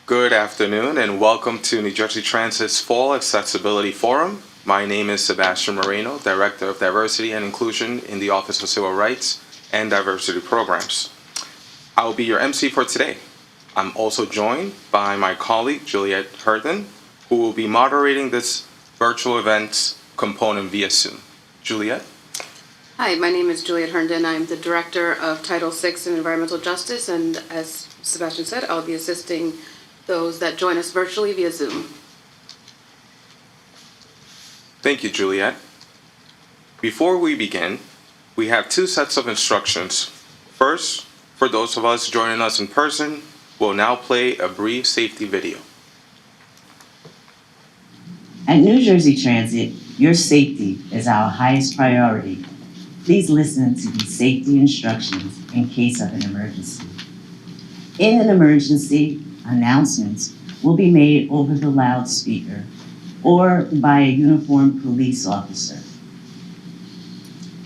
Good afternoon and welcome to New Jersey Transit's Fall Accessibility Forum. My name is Sebastian Moreno, Director of Diversity and Inclusion in the Office of Civil Rights and Diversity Programs. I will be your MC for today. I'm also joined by my colleague Juliet Herndon, who will be moderating this virtual event component via Zoom. Juliet? Hi, my name is Juliet Herndon. I'm the Director of Title VI in Environmental Justice, and as Sebastian said, I'll be assisting those that join us virtually via Zoom. Thank you, Juliet. Before we begin, we have two sets of instructions. First, for those of us joining us in person, we'll now play a brief safety video. At New Jersey Transit, your safety is our highest priority. Please listen to these safety instructions in case of an emergency. In an emergency, announcements will be made over the loudspeaker or by a uniformed police officer.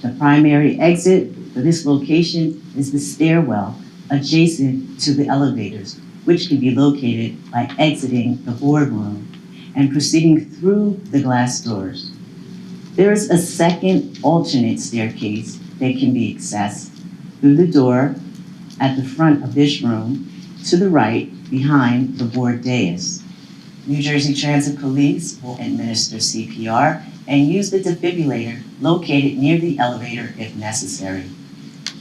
The primary exit for this location is the stairwell adjacent to the elevators, which can be located by exiting the boardroom and proceeding through the glass doors. There is a second alternate staircase that can be accessed through the door at the front of this room to the right behind the board dais. New Jersey Transit Police will administer CPR and use the defibrillator located near the elevator if necessary.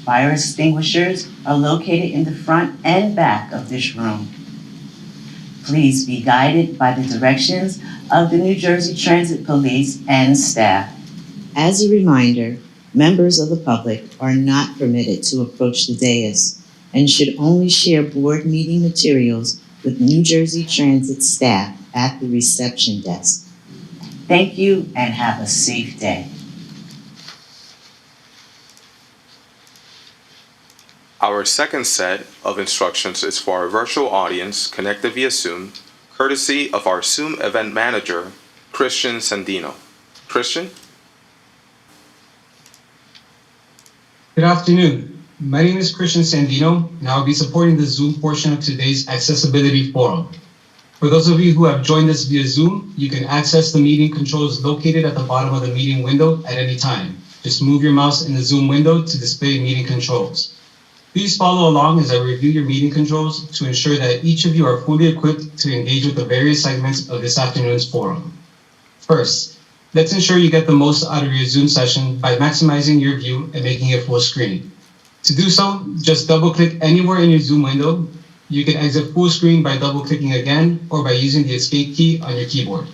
Fire extinguishers are located in the front and back of this room. Please be guided by the directions of the New Jersey Transit Police and staff. As a reminder, members of the public are not permitted to approach the dais and should only share board meeting materials with New Jersey Transit staff at the reception desk. Thank you and have a safe day. Our second set of instructions is for our virtual audience connected via Zoom, courtesy of our Zoom event manager, Christian Sandino. Christian? Good afternoon. My name is Christian Sandino, and I'll be supporting the Zoom portion of today's Accessibility Forum. For those of you who have joined us via Zoom, you can access the meeting controls located at the bottom of the meeting window at any time. Just move your mouse in the Zoom window to display meeting controls. Please follow along as I review your meeting controls to ensure that each of you are fully equipped to engage with the various segments of this afternoon's forum. First, let's ensure you get the most out of your Zoom session by maximizing your view and making it full screen. To do so, just double-click anywhere in your Zoom window. You can exit full screen by double-clicking again or by using the escape key on your keyboard.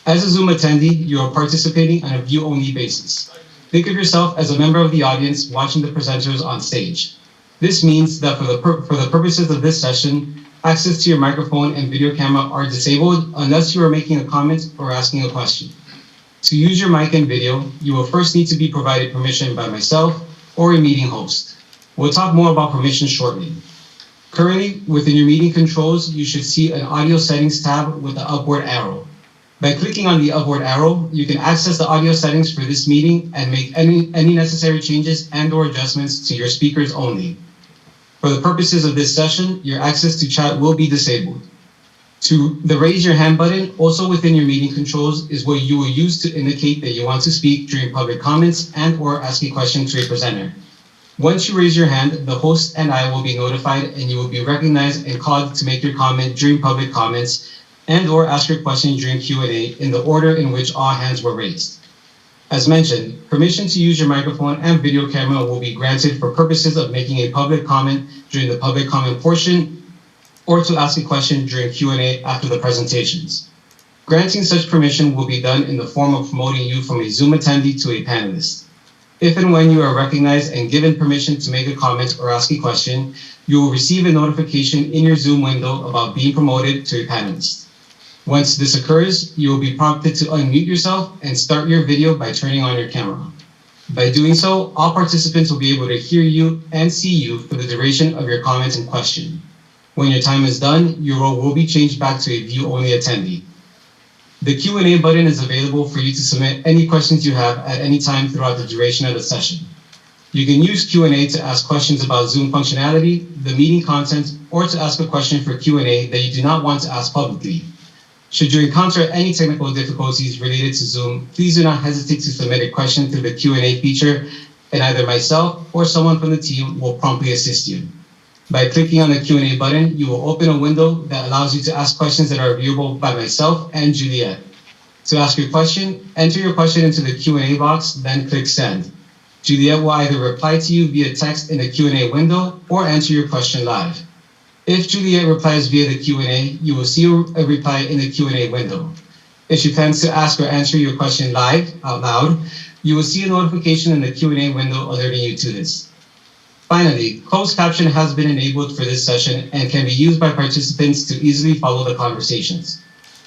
As a Zoom attendee, you are participating on a view-only basis. Think of yourself as a member of the audience watching the presenters on stage. This means that for the purposes of this session, access to your microphone and video camera are disabled unless you are making a comment or asking a question. To use your mic and video, you will first need to be provided permission by myself or a meeting host. We'll talk more about permission shortly. Currently, within your meeting controls, you should see an audio settings tab with the upward arrow. By clicking on the upward arrow, you can access the audio settings for this meeting and make any necessary changes and/or adjustments to your speakers only. For the purposes of this session, your access to chat will be disabled. The raise your hand button, also within your meeting controls, is what you will use to indicate that you want to speak during public comments and/or ask a question to a presenter. Once you raise your hand, the host and I will be notified and you will be recognized and called to make your comment during public comments and/or ask your question during Q&A in the order in which all hands were raised. As mentioned, permission to use your microphone and video camera will be granted for purposes of making a public comment during the public comment portion or to ask a question during Q&A after the presentations. Granting such permission will be done in the form of promoting you from a Zoom attendee to a panelist. If and when you are recognized and given permission to make a comment or ask a question, you will receive a notification in your Zoom window about being promoted to a panelist. Once this occurs, you will be prompted to unmute yourself and start your video by turning on your camera. By doing so, all participants will be able to hear you and see you for the duration of your comment and question. When your time is done, your role will be changed back to a view-only attendee. The Q&A button is available for you to submit any questions you have at any time throughout the duration of the session. You can use Q&A to ask questions about Zoom functionality, the meeting content, or to ask a question for Q&A that you do not want to ask publicly. Should you encounter any technical difficulties related to Zoom, please do not hesitate to submit a question through the Q&A feature, and either myself or someone from the team will promptly assist you. By clicking on the Q&A button, you will open a window that allows you to ask questions that are viewable by myself and Juliet. To ask your question, enter your question into the Q&A box, then click Send. Juliet will either reply to you via text in the Q&A window or answer your question live. If Juliet replies via the Q&A, you will see a reply in the Q&A window. If she plans to ask or answer your question live, out loud, you will see a notification in the Q&A window alerting you to this. Finally, closed caption has been enabled for this session and can be used by participants to easily follow the conversations.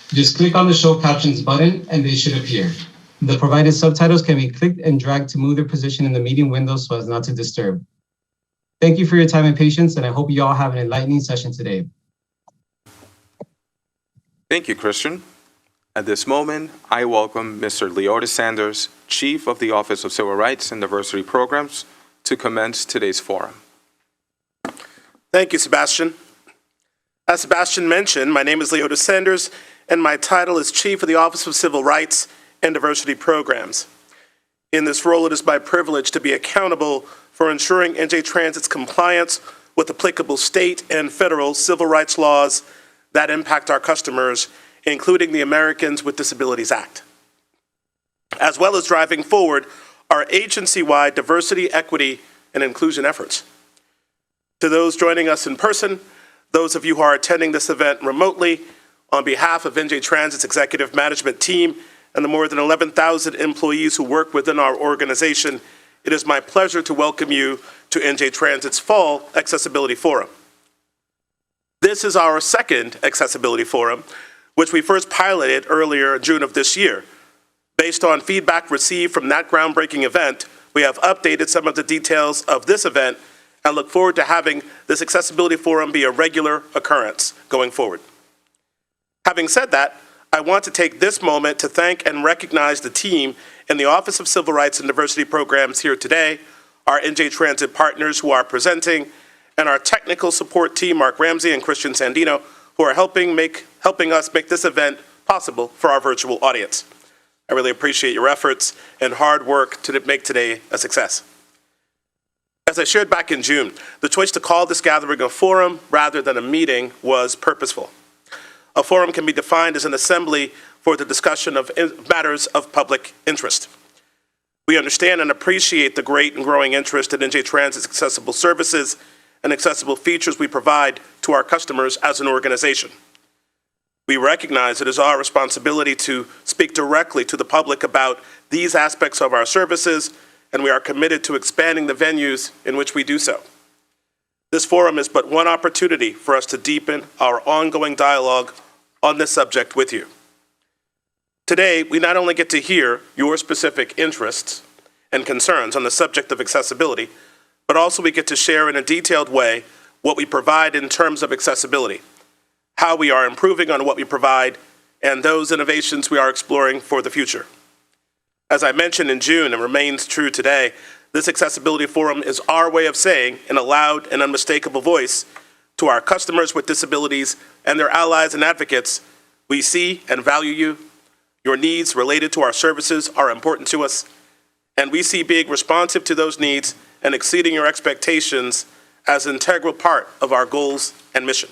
Just click on the Show Captions button and they should appear. The provided subtitles can be clicked and dragged to move their position in the meeting window so as not to disturb. Thank you for your time and patience, and I hope you all have an enlightening session today. Thank you, Christian. At this moment, I welcome Mr. Leota Sanders, Chief of the Office of Civil Rights and Diversity Programs, to commence today's forum. Thank you, Sebastian. As Sebastian mentioned, my name is Leota Sanders, and my title is Chief of the Office of Civil Rights and Diversity Programs. In this role, it is my privilege to be accountable for ensuring NJ Transit's compliance with applicable state and federal civil rights laws that impact our customers, including the Americans with Disabilities Act, as well as driving forward our agency-wide diversity, equity, and inclusion efforts. To those joining us in person, those of you who are attending this event remotely, on behalf of NJ Transit's executive management team and the more than 11,000 employees who work within our organization, it is my pleasure to welcome you to NJ Transit's Fall Accessibility Forum. This is our second Accessibility Forum, which we first piloted earlier in June of this year. Based on feedback received from that groundbreaking event, we have updated some of the details of this event and look forward to having this Accessibility Forum be a regular occurrence going forward. Having said that, I want to take this moment to thank and recognize the team in the Office of Civil Rights and Diversity Programs here today, our NJ Transit partners who are presenting, and our technical support team, Mark Ramsey and Christian Sandino, who are helping us make this event possible for our virtual audience. I really appreciate your efforts and hard work to make today a success. As I shared back in June, the choice to call this gathering a forum rather than a meeting was purposeful. A forum can be defined as an assembly for the discussion of matters of public interest. We understand and appreciate the great and growing interest in NJ Transit's accessible services and accessible features we provide to our customers as an organization. We recognize it is our responsibility to speak directly to the public about these aspects of our services, and we are committed to expanding the venues in which we do so. This forum is but one opportunity for us to deepen our ongoing dialogue on this subject with you. Today, we not only get to hear your specific interests and concerns on the subject of accessibility, but also we get to share in a detailed way what we provide in terms of accessibility, how we are improving on what we provide, and those innovations we are exploring for the future. As I mentioned in June and remains true today, this Accessibility Forum is our way of saying, in a loud and unmistakable voice, to our customers with disabilities and their allies and advocates, we see and value you. Your needs related to our services are important to us, and we see being responsive to those needs and exceeding your expectations as an integral part of our goals and mission.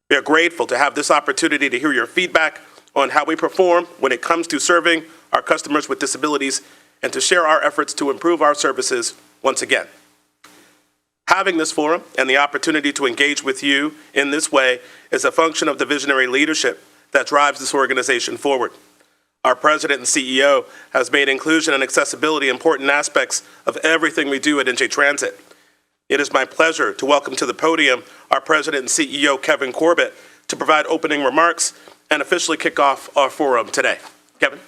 We are grateful to have this opportunity to hear your feedback on how we perform when it comes to serving our customers with disabilities and to share our efforts to improve our services once again. Having this forum and the opportunity to engage with you in this way is a function of the visionary leadership that drives this organization forward. Our president and CEO has made inclusion and accessibility important aspects of everything we do at NJ Transit. It is my pleasure to welcome to the podium our president and CEO, Kevin Corbett, to provide opening remarks and officially kick off our forum today. Kevin.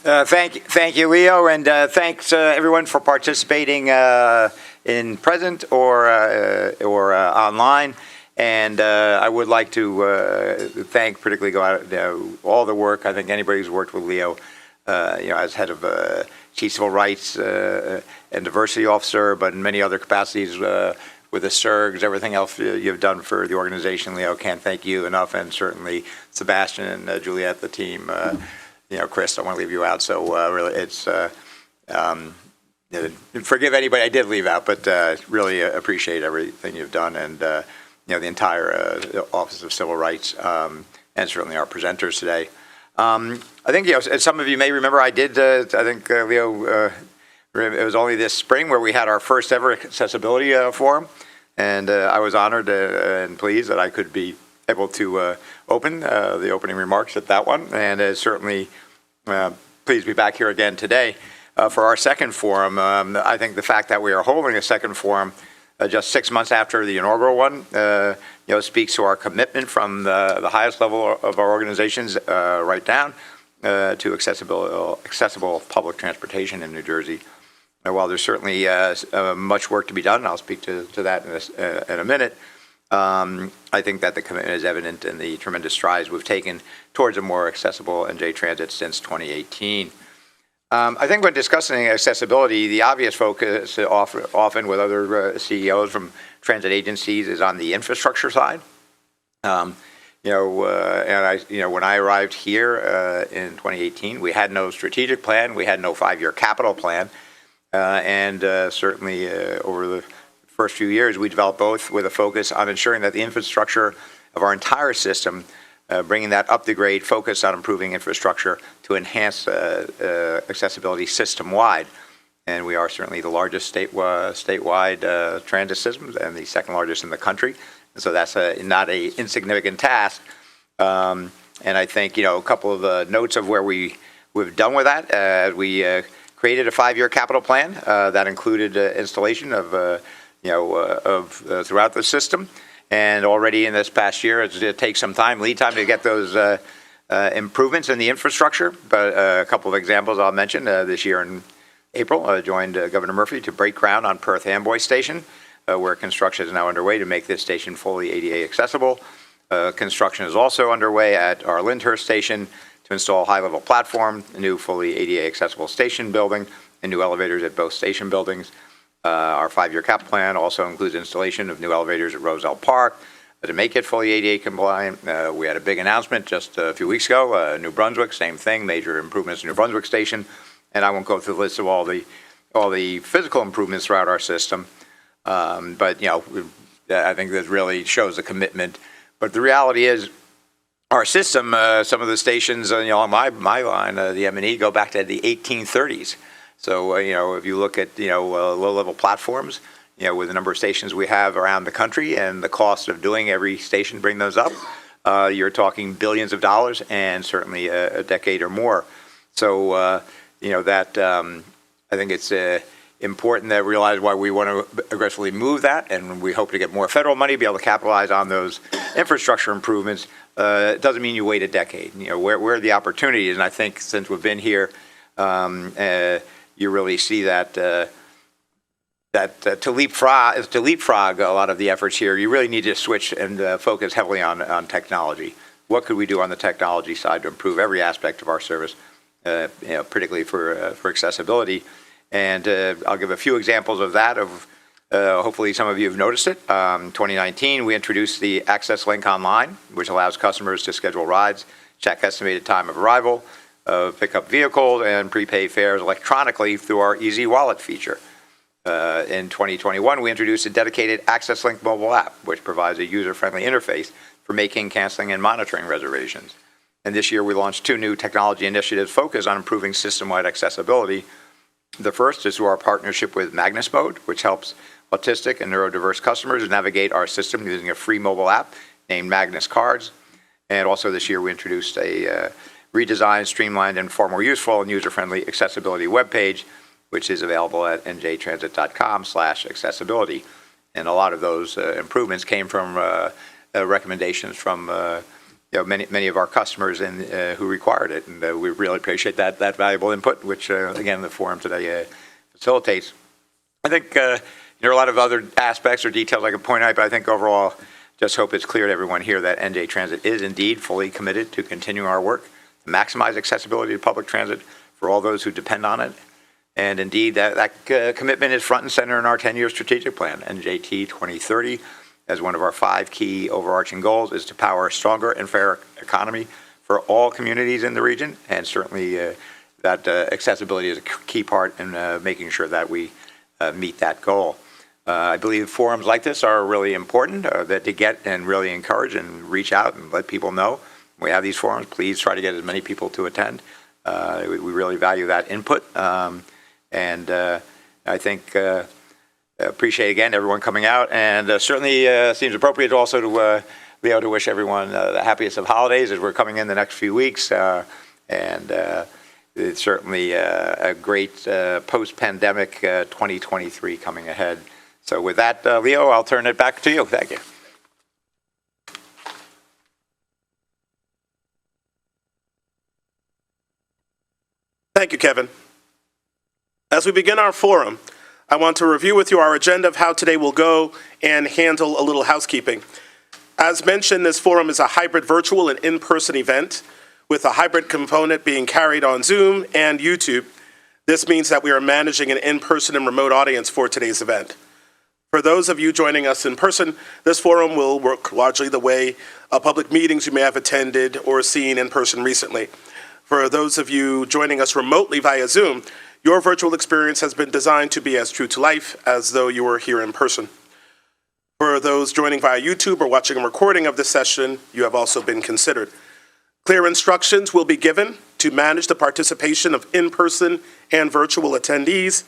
Thank you, Leo, and thanks everyone for participating in present or online. And I would like to thank, particularly all the work. I think anybody who's worked with Leo as head of Chief Civil Rights and Diversity Officer, but in many other capacities with the SERGs, everything else you've done for the organization, Leo, can't thank you enough, and certainly Sebastian and Juliet, the team, Chris, don't want to leave you out. So really, it's forgive anybody I did leave out, but really appreciate everything you've done, and the entire Office of Civil Rights, and certainly our presenters today. I think, as some of you may remember, I did, I think, Leo, it was only this spring where we had our first ever accessibility forum, and I was honored and pleased that I could be able to open the opening remarks at that one, and certainly pleased to be back here again today for our second forum. I think the fact that we are holding a second forum just 6 months after the inaugural one, speaks to our commitment from the highest level of our organizations right down to accessible public transportation in New Jersey. While there's certainly much work to be done, and I'll speak to that in a minute, I think that the commitment is evident in the tremendous strides we've taken towards a more accessible NJ Transit since 2018. I think when discussing accessibility, the obvious focus often with other CEOs from transit agencies is on the infrastructure side. And when I arrived here in 2018, we had no strategic plan, we had no 5-year capital plan, and certainly over the first few years, we developed both with a focus on ensuring that the infrastructure of our entire system, bringing that up the grade, focus on improving infrastructure to enhance accessibility system-wide. And we are certainly the largest statewide transit system and the second largest in the country. And so that's not an insignificant task. And I think, a couple of notes of where we've done with that. We created a 5-year capital plan that included installation of throughout the system. And already in this past year, it takes some lead time to get those improvements in the infrastructure. But a couple of examples I'll mention. This year in April, I joined Governor Murphy to break ground on Perth Amboy Station, where construction is now underway to make this station fully ADA accessible. Construction is also underway at our Lyndhurst Station to install high-level platform, a new fully ADA accessible station building, and new elevators at both station buildings. Our 5-year cap plan also includes installation of new elevators at Roselle Park to make it fully ADA compliant. We had a big announcement just a few weeks ago. New Brunswick, same thing, major improvements in New Brunswick Station. And I won't go through the list of all the physical improvements throughout our system. But I think that really shows the commitment. But the reality is, our system, some of the stations, on my line, the M&E, go back to the 1830s. So, if you look at, low-level platforms, with the number of stations we have around the country and the cost of doing every station, bring those up, you're talking billions of dollars and certainly a decade or more. So, I think it's important that we realize why we want to aggressively move that, and we hope to get more federal money, be able to capitalize on those infrastructure improvements. It doesn't mean you wait a decade. Where the opportunity is, and I think since we've been here, you really see that to leapfrog a lot of the efforts here, you really need to switch and focus heavily on technology. What could we do on the technology side to improve every aspect of our service, particularly for accessibility? And I'll give a few examples of that. Hopefully some of you have noticed it. 2019, we introduced the Access Link Online, which allows customers to schedule rides, check estimated time of arrival, pick up vehicles, and prepay fares electronically through our Easy Wallet feature. In 2021, we introduced a dedicated Access Link mobile app, which provides a user-friendly interface for making, canceling, and monitoring reservations. And this year, we launched 2 new technology initiatives focused on improving system-wide accessibility. The first is through our partnership with Magnus Mode, which helps autistic and neurodiverse customers navigate our system using a free mobile app named Magnus Cards. And also this year, we introduced a redesigned, streamlined, and far more useful and user-friendly accessibility webpage, which is available at njtransit.com/accessibility. And a lot of those improvements came from recommendations from many of our customers and who required it, and we really appreciate that valuable input, which again the forum today facilitates. I think there are a lot of other aspects or details I could point out, but I think overall, just hope it's clear to everyone here that NJ Transit is indeed fully committed to continuing our work to maximize accessibility to public transit for all those who depend on it. And indeed, that commitment is front and center in our 10-year strategic plan, NJT 2030, as one of our 5 key overarching goals is to power a stronger and fairer economy for all communities in the region. And certainly that accessibility is a key part in making sure that we meet that goal. I believe forums like this are really important that to get and really encourage and reach out and let people know. We have these forums. Please try to get as many people to attend. We really value that input. And I think appreciate again everyone coming out, and certainly seems appropriate also to be able to wish everyone the happiest of holidays as we're coming in the next few weeks, and it's certainly a great post-pandemic 2023 coming ahead. So with that, Leo, I'll turn it back to you. Thank you. Thank you, Kevin. As we begin our forum, I want to review with you our agenda of how today will go and handle a little housekeeping. As mentioned, this forum is a hybrid virtual and in-person event, with a hybrid component being carried on Zoom and YouTube. This means that we are managing an in-person and remote audience for today's event. For those of you joining us in person, this forum will work largely the way public meetings you may have attended or seen in person recently. For those of you joining us remotely via Zoom, your virtual experience has been designed to be as true to life as though you were here in person. For those joining via YouTube or watching a recording of this session, you have also been considered. Clear instructions will be given to manage the participation of in-person and virtual attendees.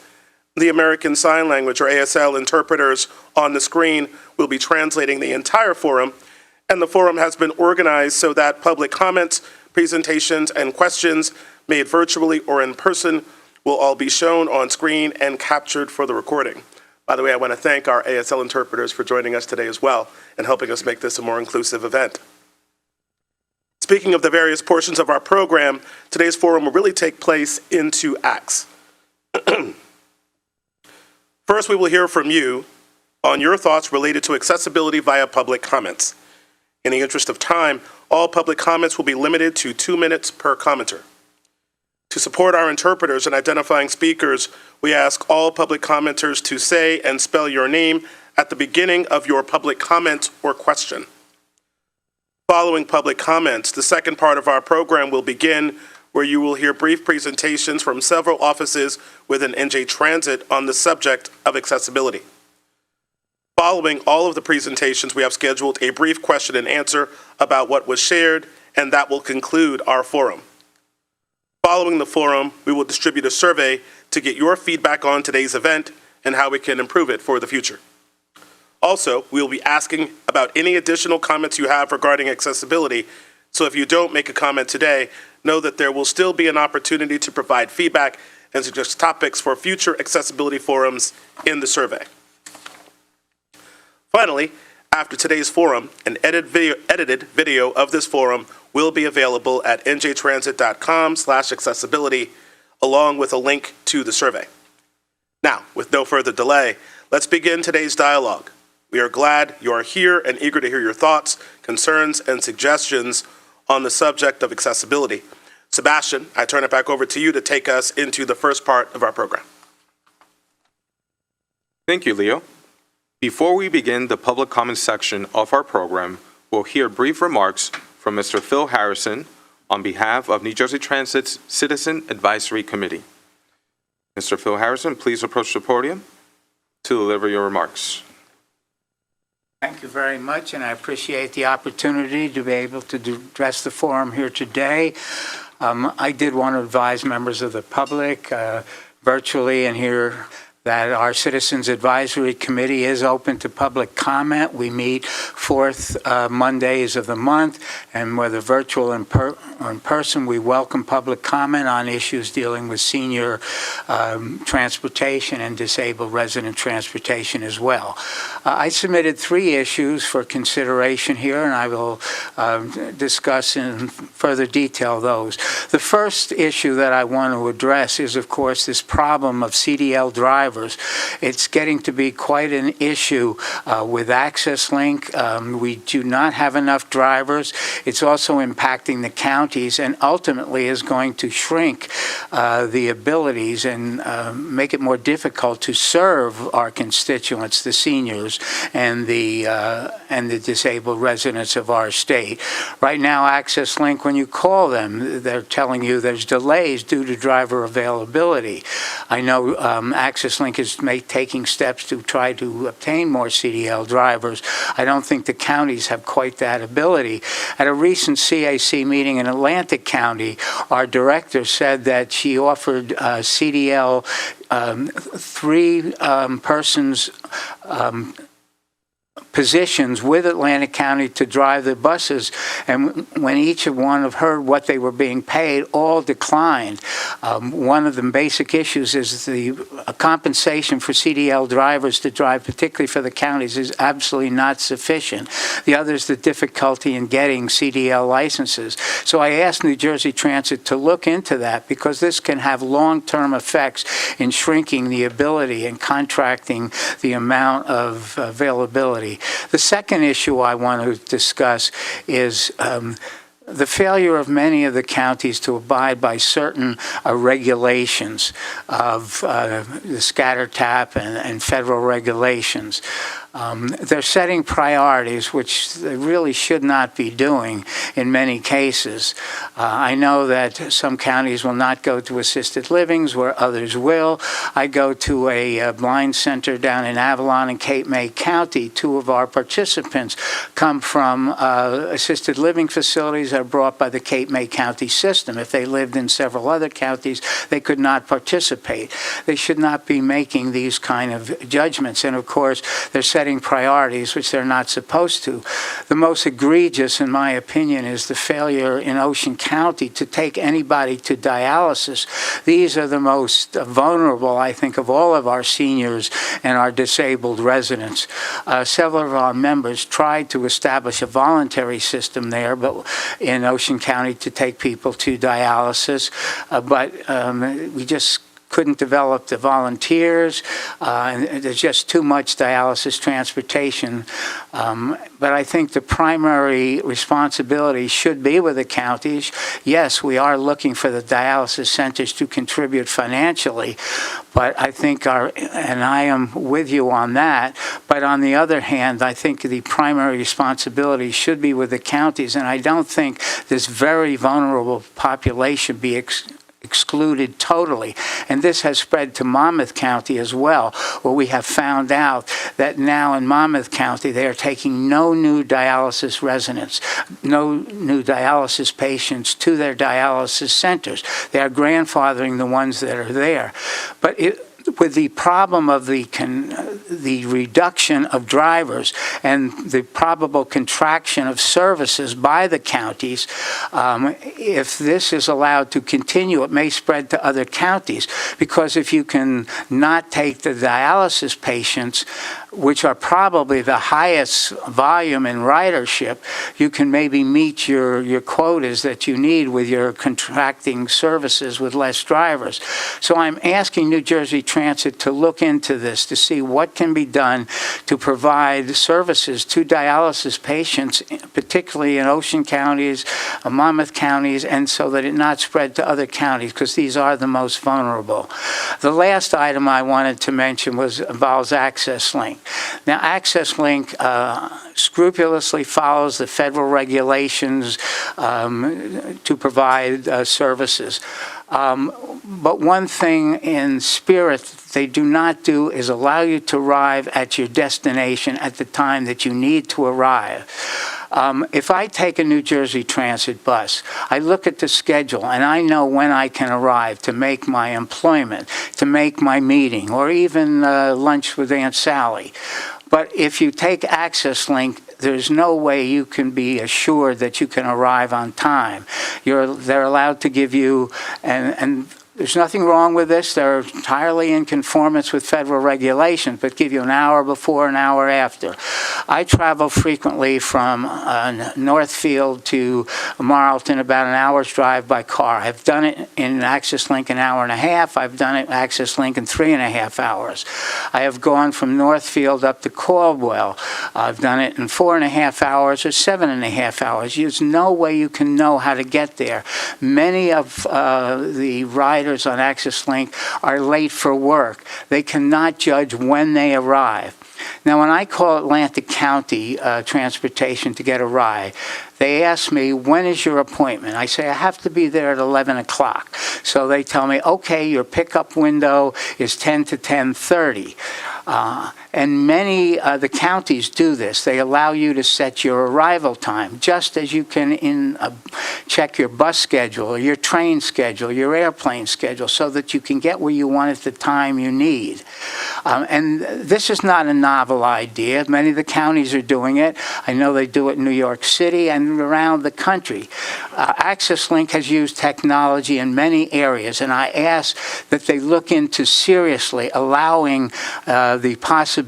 The American Sign Language, or ASL, interpreters on the screen will be translating the entire forum, and the forum has been organized so that public comments, presentations, and questions made virtually or in person will all be shown on screen and captured for the recording. By the way, I want to thank our ASL interpreters for joining us today as well and helping us make this a more inclusive event. Speaking of the various portions of our program, today's forum will really take place in 2 acts. First, we will hear from you on your thoughts related to accessibility via public comments. In the interest of time, all public comments will be limited to 2 minutes per commenter. To support our interpreters in identifying speakers, we ask all public commenters to say and spell your name at the beginning of your public comment or question. Following public comments, the second part of our program will begin, where you will hear brief presentations from several offices within NJ Transit on the subject of accessibility. Following all of the presentations, we have scheduled a brief question and answer about what was shared, and that will conclude our forum. Following the forum, we will distribute a survey to get your feedback on today's event and how we can improve it for the future. Also, we will be asking about any additional comments you have regarding accessibility, so if you don't make a comment today, know that there will still be an opportunity to provide feedback and suggest topics for future accessibility forums in the survey. Finally, after today's forum, an edited video of this forum will be available at njtransit.com/accessibility, along with a link to the survey. Now, with no further delay, let's begin today's dialogue. We are glad you are here and eager to hear your thoughts, concerns, and suggestions on the subject of accessibility. Sebastian, I turn it back over to you to take us into the first part of our program. Thank you, Leo. Before we begin the public comment section of our program, we'll hear brief remarks from Mr. Phil Harrison on behalf of New Jersey Transit's Citizen Advisory Committee. Mr. Phil Harrison, please approach the podium to deliver your remarks. Thank you very much, and I appreciate the opportunity to be able to address the forum here today. I did want to advise members of the public virtually and here that our Citizens Advisory Committee is open to public comment. We meet fourth Mondays of the month, and whether virtual and in person, we welcome public comment on issues dealing with senior transportation and disabled resident transportation as well. I submitted 3 issues for consideration here, and I will discuss in further detail those. The first issue that I want to address is, of course, this problem of CDL drivers drivers. It's getting to be quite an issue with Access Link. We do not have enough drivers. It's also impacting the counties and ultimately is going to shrink the abilities and make it more difficult to serve our constituents, the seniors and the disabled residents of our state. Right now, Access Link, when you call them, they're telling you there's delays due to driver availability. I know Access Link is taking steps to try to obtain more CDL drivers. I don't think the counties have quite that ability. At a recent CAC meeting in Atlantic County, our director said that she offered CDL three persons positions with Atlantic County to drive the buses, and when each of one have heard what they were being paid, all declined. One of the basic issues is the compensation for CDL drivers to drive, particularly for the counties, is absolutely not sufficient. The other is the difficulty in getting CDL licenses. So I asked New Jersey Transit to look into that, because this can have long-term effects in shrinking the ability and contracting the amount of availability. The second issue I want to discuss is the failure of many of the counties to abide by certain regulations of the scatter tap and federal regulations. They're setting priorities, which they really should not be doing in many cases. I know that some counties will not go to assisted livings where others will. I go to a blind center down in Avalon and Cape May County. Two of our participants come from assisted living facilities that are brought by the Cape May County system. If they lived in several other counties, they could not participate. They should not be making these kind of judgments. And of course, they're setting priorities which they're not supposed to. The most egregious, in my opinion, is the failure in Ocean County to take anybody to dialysis. These are the most vulnerable, I think, of all of our seniors and our disabled residents. Several of our members tried to establish a voluntary system there, but in Ocean County to take people to dialysis, but we just couldn't develop the volunteers, and there's just too much dialysis transportation. But I think the primary responsibility should be with the counties. Yes, we are looking for the dialysis centers to contribute financially, but I think and I am with you on that, but on the other hand, I think the primary responsibility should be with the counties, and I don't think this very vulnerable population be excluded totally. And this has spread to Monmouth County as well, where we have found out that now in Monmouth County they are taking no new dialysis residents, no new dialysis patients to their dialysis centers. They are grandfathering the ones that are there. But with the problem of the reduction of drivers and the probable contraction of services by the counties, if this is allowed to continue, it may spread to other counties. Because if you can not take the dialysis patients, which are probably the highest volume in ridership, you can maybe meet your quotas that you need with your contracting services with less drivers. So I'm asking New Jersey Transit to look into this to see what can be done to provide services to dialysis patients, particularly in Ocean counties, Monmouth counties, and so that it not spread to other counties, because these are the most vulnerable. The last item I wanted to mention involves Access Link. Now, Access Link scrupulously follows the federal regulations to provide services. But one thing in spirit they do not do is allow you to arrive at your destination at the time that you need to arrive. If I take a New Jersey Transit bus, I look at the schedule and I know when I can arrive to make my employment, to make my meeting, or even lunch with Aunt Sally. But if you take Access Link, there's no way you can be assured that you can arrive on time. They're allowed to give you, and There's nothing wrong with this. They're entirely in conformance with federal regulations, but give you an hour before, an hour after. I travel frequently from Northfield to Marlton, about an hour's drive by car. I've done it in Access Link an hour and a half. I've done it in Access Link in 3.5 hours. I have gone from Northfield up to Caldwell. I've done it in 4.5 hours or 7.5 hours. There's no way you can know how to get there. Many of the riders on Access Link are late for work. They cannot judge when they arrive. Now, when I call Atlantic County Transportation to get a ride, they ask me, when is your appointment? I say, I have to be there at 11 o'clock. So they tell me, okay, your pickup window is 10 to 10:30. And many the counties do this. They allow you to set your arrival time, just as you can check your bus schedule, your train schedule, your airplane schedule, so that you can get where you want at the time you need. And this is not a novel idea. Many of the counties are doing it. I know they do it in New York City and around the country. Access Link has used technology in many areas, and I ask that they look into seriously allowing the possibility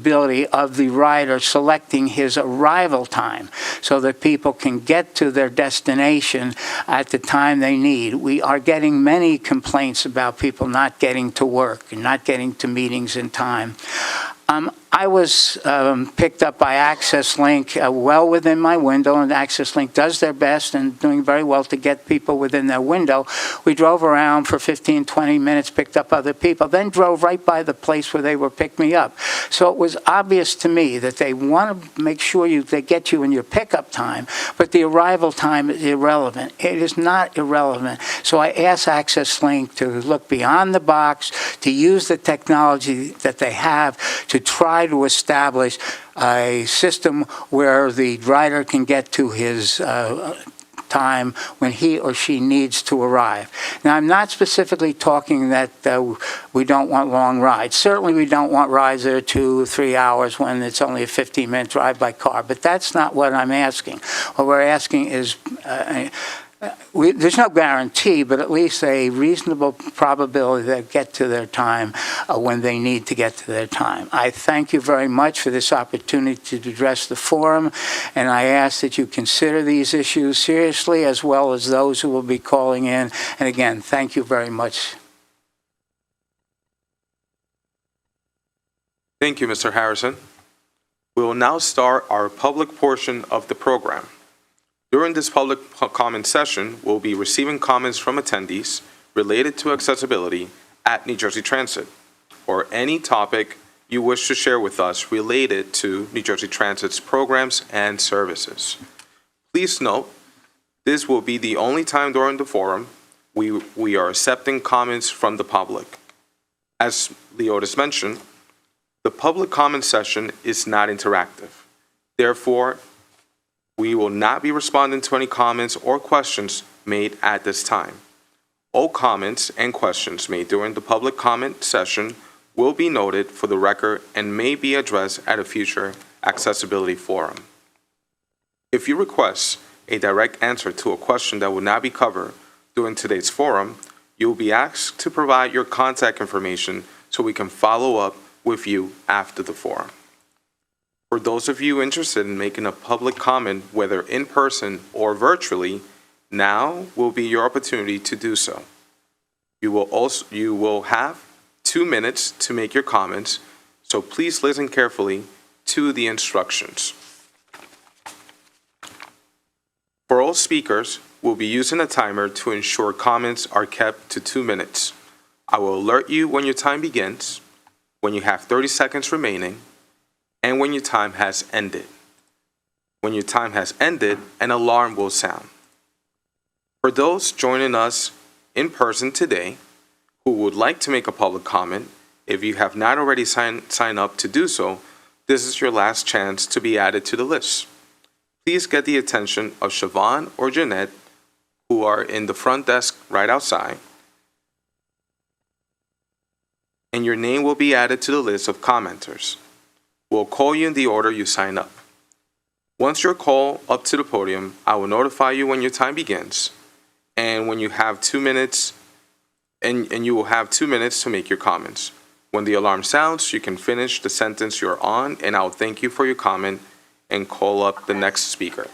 of the rider selecting his arrival time so that people can get to their destination at the time they need. We are getting many complaints about people not getting to work and not getting to meetings in time. I was picked up by Access Link well within my window, and Access Link does their best and doing very well to get people within their window. We drove around for 15, 20 minutes, picked up other people, then drove right by the place where they were picked me up. So it was obvious to me that they want to make sure they get you in your pickup time, but the arrival time is irrelevant. It is not irrelevant. So I asked Access Link to look beyond the box, to use the technology that they have to try to establish a system where the rider can get to his time when he or she needs to arrive. Now, I'm not specifically talking that we don't want long rides. Certainly, we don't want rides that are 2 or 3 hours when it's only a 15-minute drive by car, but that's not what I'm asking. What we're asking is there's no guarantee, but at least a reasonable probability that get to their time when they need to get to their time. I thank you very much for this opportunity to address the forum, and I ask that you consider these issues seriously, as well as those who will be calling in. And again, thank you very much. Thank you, Mr. Harrison. We will now start our public portion of the program. During this public comment session, we'll be receiving comments from attendees related to accessibility at New Jersey Transit, or any topic you wish to share with us related to New Jersey Transit's programs and services. Please note, this will be the only time during the forum we are accepting comments from the public. As Leotis mentioned, the public comment session is not interactive. Therefore, we will not be responding to any comments or questions made at this time. All comments and questions made during the public comment session will be noted for the record and may be addressed at a future accessibility forum. If you request a direct answer to a question that will not be covered during today's forum, you will be asked to provide your contact information so we can follow up with you after the forum. For those of you interested in making a public comment, whether in person or virtually, now will be your opportunity to do so. You will have 2 minutes to make your comments, so please listen carefully to the instructions. For all speakers, we'll be using a timer to ensure comments are kept to 2 minutes. I will alert you when your time begins, when you have 30 seconds remaining, and when your time has ended. When your time has ended, an alarm will sound. For those joining us in person today who would like to make a public comment, if you have not already signed up to do so, this is your last chance to be added to the list. Please get the attention of Siobhan or Jeanette, who are in the front desk right outside, and your name will be added to the list of commenters. We'll call you in the order you sign up. Once you're called up to the podium, I will notify you when your time begins, and when you have 2 minutes and you will have 2 minutes to make your comments. When the alarm sounds, you can finish the sentence you're on, and I'll thank you for your comment and call up the next speaker.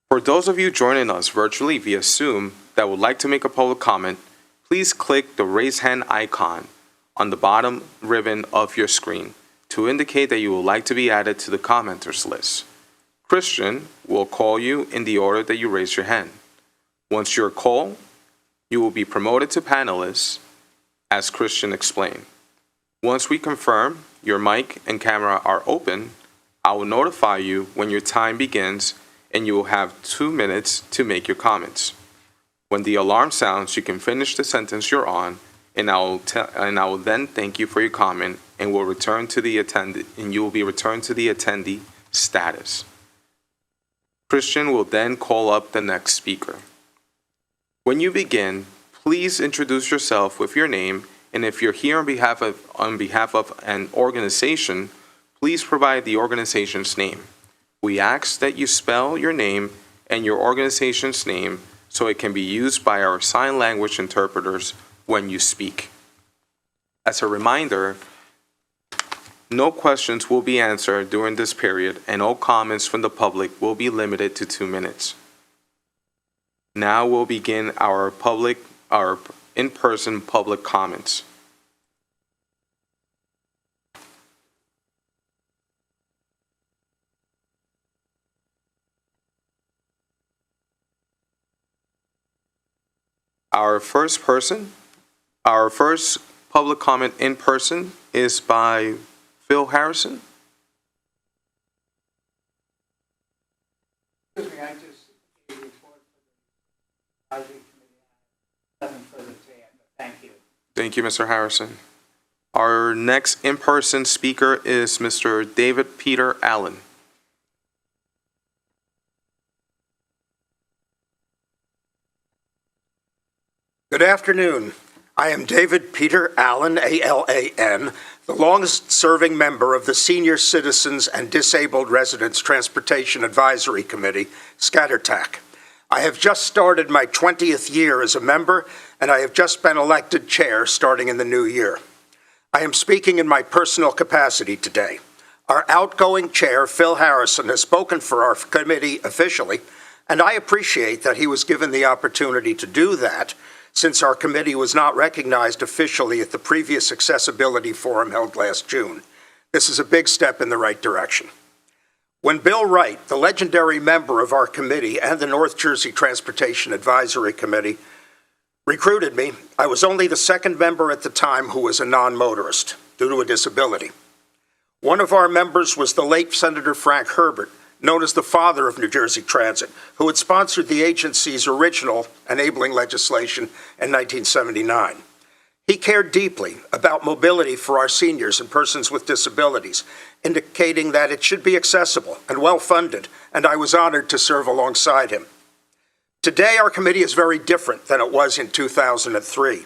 For those of you joining us virtually via Zoom that would like to make a public comment, please click the raise hand icon on the bottom ribbon of your screen to indicate that you would like to be added to the commenters list. Christian will call you in the order that you raise your hand. Once you're called, you will be promoted to panelist, as Christian explained. Once we confirm your mic and camera are open, I will notify you when your time begins, and you will have 2 minutes to make your comments. When the alarm sounds, you can finish the sentence you're on, and I will then thank you for your comment, and you will be returned to the attendee status. Christian will then call up the next speaker. When you begin, please introduce yourself with your name, and if you're here on behalf of an organization, please provide the organization's name. We ask that you spell your name and your organization's name so it can be used by our sign language interpreters when you speak. As a reminder, no questions will be answered during this period, and all comments from the public will be limited to 2 minutes. Now we'll begin our in-person public comments. Our first public comment in person is by Phil Harrison. Excuse me, I just gave a report for the advisory committee. Nothing further to add, but thank you. Thank you, Mr. Harrison. Our next in-person speaker is Mr. David Peter Allen. Good afternoon. I am David Peter Allen, A-L-A-N, the longest-serving member of the Senior Citizens and Disabled Residents Transportation Advisory Committee, SCATTERTAC. I have just started my 20th year as a member, and I have just been elected chair starting in the new year. I am speaking in my personal capacity today. Our outgoing chair, Phil Harrison, has spoken for our committee officially, and I appreciate that he was given the opportunity to do that, since our committee was not recognized officially at the previous accessibility forum held last June. This is a big step in the right direction. When Bill Wright, the legendary member of our committee and the North Jersey Transportation Advisory Committee, recruited me, I was only the second member at the time who was a non-motorist due to a disability. One of our members was the late Senator Frank Herbert, known as the father of New Jersey Transit, who had sponsored the agency's original enabling legislation in 1979. He cared deeply about mobility for our seniors and persons with disabilities, indicating that it should be accessible and well-funded, and I was honored to serve alongside him. Today, our committee is very different than it was in 2003.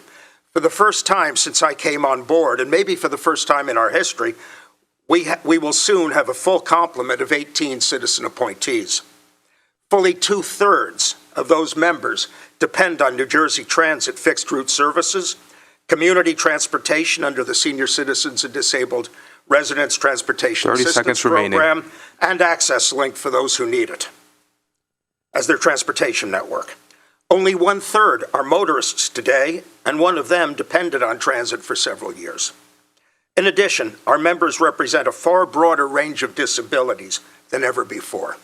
For the first time since I came on board, and maybe for the first time in our history, we will soon have a full complement of 18 citizen appointees. Fully 2/3 of those members depend on New Jersey Transit fixed route services, community transportation under the Senior Citizens and Disabled Residents Transportation 30 Assistance seconds remaining. Program, and Access Link for those who need it as their transportation network. Only 1/3 are motorists today, and one of them depended on transit for several years. In addition, our members represent a far broader range of disabilities than ever before.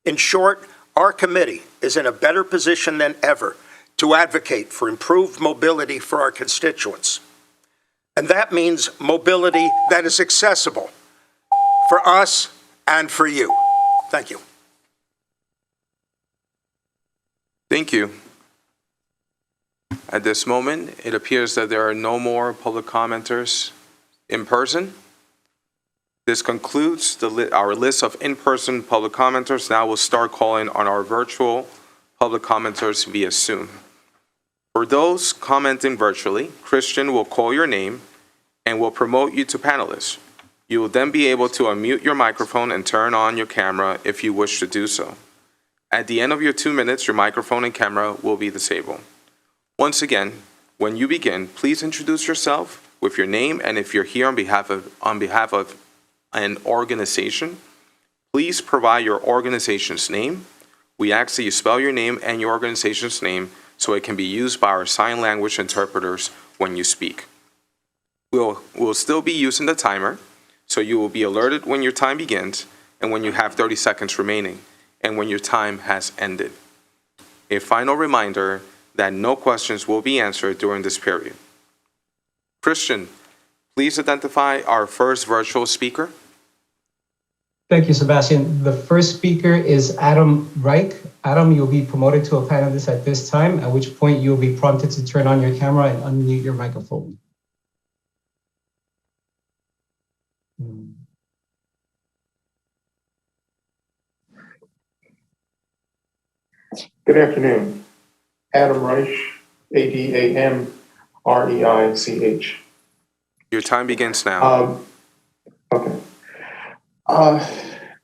In short, our committee is in a better position than ever to advocate for improved mobility for our constituents. And that means mobility that is accessible for us and for you. Thank you. Thank you. At this moment, it appears that there are no more public commenters in person. This concludes our list of in-person public commenters. Now we'll start calling on our virtual public commenters via Zoom. For those commenting virtually, Christian will call your name and will promote you to panelist. You will then be able to unmute your microphone and turn on your camera if you wish to do so. At the end of your 2 minutes, your microphone and camera will be disabled. Once again, when you begin, please introduce yourself with your name, and if you're here on behalf of an organization, please provide your organization's name. We ask that you spell your name and your organization's name so it can be used by our sign language interpreters when you speak. We'll still be using the timer, so you will be alerted when your time begins and when you have 30 seconds remaining and when your time has ended. A final reminder that no questions will be answered during this period. Christian, please identify our first virtual speaker. Thank you, Sebastian. The first speaker is Adam Reich. Adam, you'll be promoted to a panelist at this time, at which point you'll be prompted to turn on your camera and unmute your microphone. Good afternoon. Adam Reich, Adamreich. Your time begins now. Okay.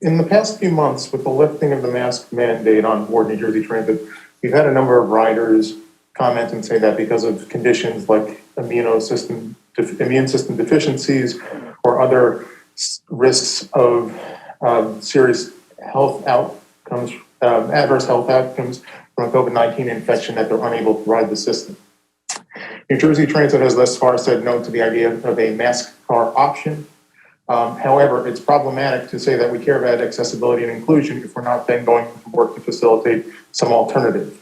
In the past few months, with the lifting of the mask mandate on board New Jersey Transit, we've had a number of riders comment and say that because of conditions like immune system deficiencies or other risks of serious health outcomes, adverse health outcomes from a COVID-19 infection, that they're unable to ride the system. New Jersey Transit has thus far said no to the idea of a mask car option. However, it's problematic to say that we care about accessibility and inclusion if we're not then going to work to facilitate some alternative.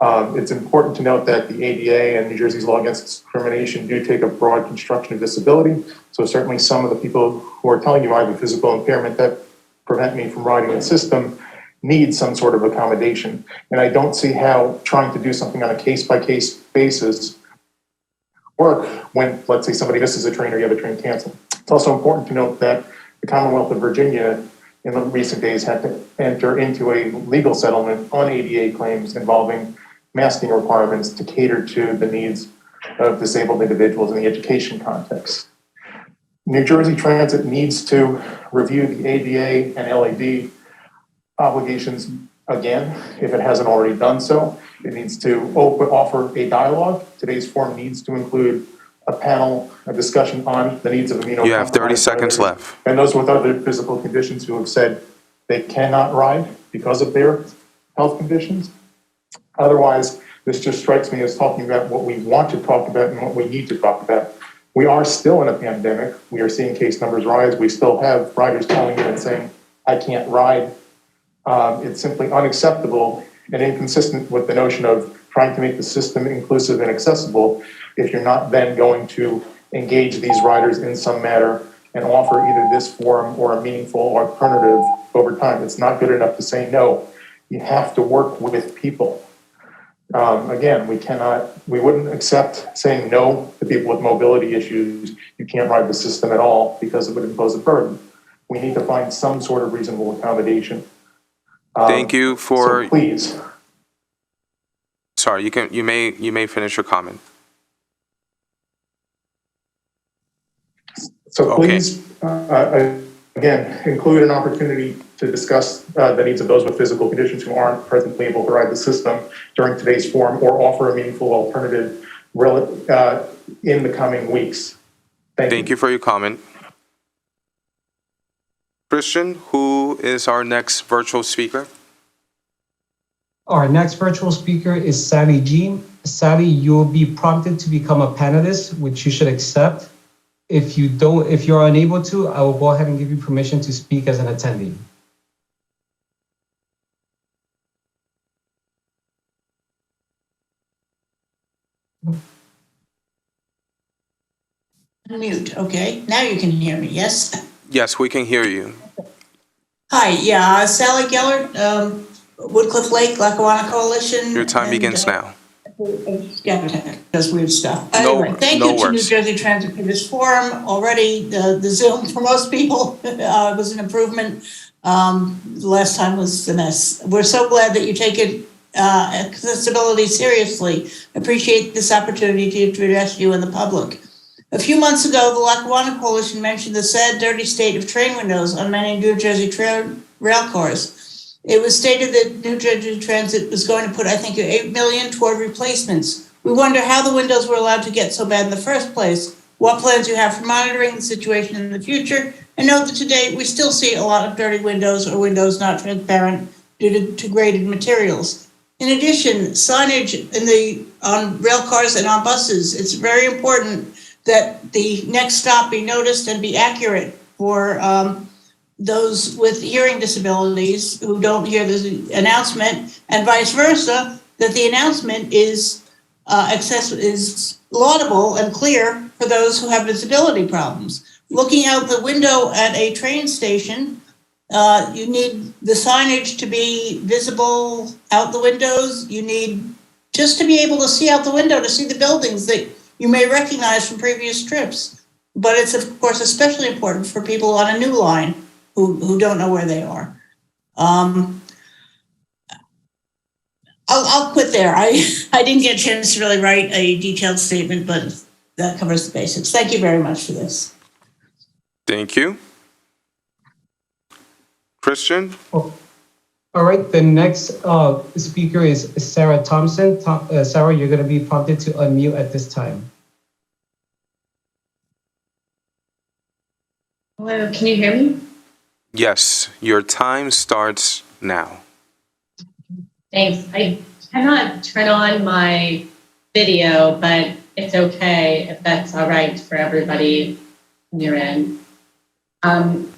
It's important to note that the ADA and New Jersey's law against discrimination do take a broad construction of disability. So certainly some of the people who are telling you I have a physical impairment that prevent me from riding the system need some sort of accommodation. And I don't see how trying to do something on a case-by-case basis work when, let's say, somebody misses a train or you have a train canceled. It's also important to note that the Commonwealth of Virginia in the recent days had to enter into a legal settlement on ADA claims involving masking requirements to cater to the needs of disabled individuals in the education context. New Jersey Transit needs to review the ADA and LAD obligations again, if it hasn't already done so. It needs to offer a dialogue. Today's forum needs to include a panel, a discussion on the needs of immunocompromised. You have 30 seconds left. And those with other physical conditions who have said they cannot ride because of their health conditions. Otherwise, this just strikes me as talking about what we want to talk about and what we need to talk about. We are still in a pandemic. We are seeing case numbers rise. We still have riders calling in and saying, I can't ride. It's simply unacceptable and inconsistent with the notion of trying to make the system inclusive and accessible if you're not then going to engage these riders in some manner and offer either this forum or a meaningful alternative over time. It's not good enough to say no. You have to work with people. Again, we wouldn't accept saying no to people with mobility issues. You can't ride the system at all because it would impose a burden. We need to find some sort of reasonable accommodation. Thank you for. So please. Sorry, you may finish your comment. So please, again, include an opportunity to discuss the needs of those with physical conditions who aren't presently able to ride the system during today's forum, or offer a meaningful alternative in the coming weeks. Thank you for your comment. Christian, who is our next virtual speaker? Our next virtual speaker is Sally Jean. Sally, you'll be prompted to become a panelist, which you should accept. If you're unable to, I will go ahead and give you permission to speak as an attendee. Mute, okay. Now you can hear me, yes? Yes, we can hear you. Hi, yeah, Sally Gellert, Woodcliff Lake, Lackawanna Coalition. Your time begins now. Yeah, does weird stuff. No, Anyway, thank no you to New worries. Jersey Transit for this forum. Already, the Zoom for most people was an improvement. The last time was a mess. We're so glad that you take it accessibility seriously. Appreciate this opportunity to address you and the public. A few months ago, the Lackawanna Coalition mentioned the sad, dirty state of train windows on many New Jersey rail cars. It was stated that New Jersey Transit was going to put, I think, $8 million toward replacements. We wonder how the windows were allowed to get so bad in the first place, what plans you have for monitoring the situation in the future, and note that today we still see a lot of dirty windows or windows not transparent due to graded materials. In addition, signage on rail cars and on buses, it's very important that the next stop be noticed and be accurate for those with hearing disabilities who don't hear the announcement, and vice versa, that the announcement is laudable and clear for those who have disability problems. Looking out the window at a train station, you need the signage to be visible out the windows. You need just to be able to see out the window, to see the buildings that you may recognize from previous trips. But it's, of course, especially important for people on a new line who don't know where they are. I'll quit there. I didn't get a chance to really write a detailed statement, but that covers the basics. Thank you very much for this. Thank you. Christian? All right, the next speaker is Sarah Thompson. Sarah, you're going to be prompted to unmute at this time. Hello, can you hear me? Yes, your time starts now. Thanks. I cannot turn on my video, but it's okay if that's all right for everybody on your end.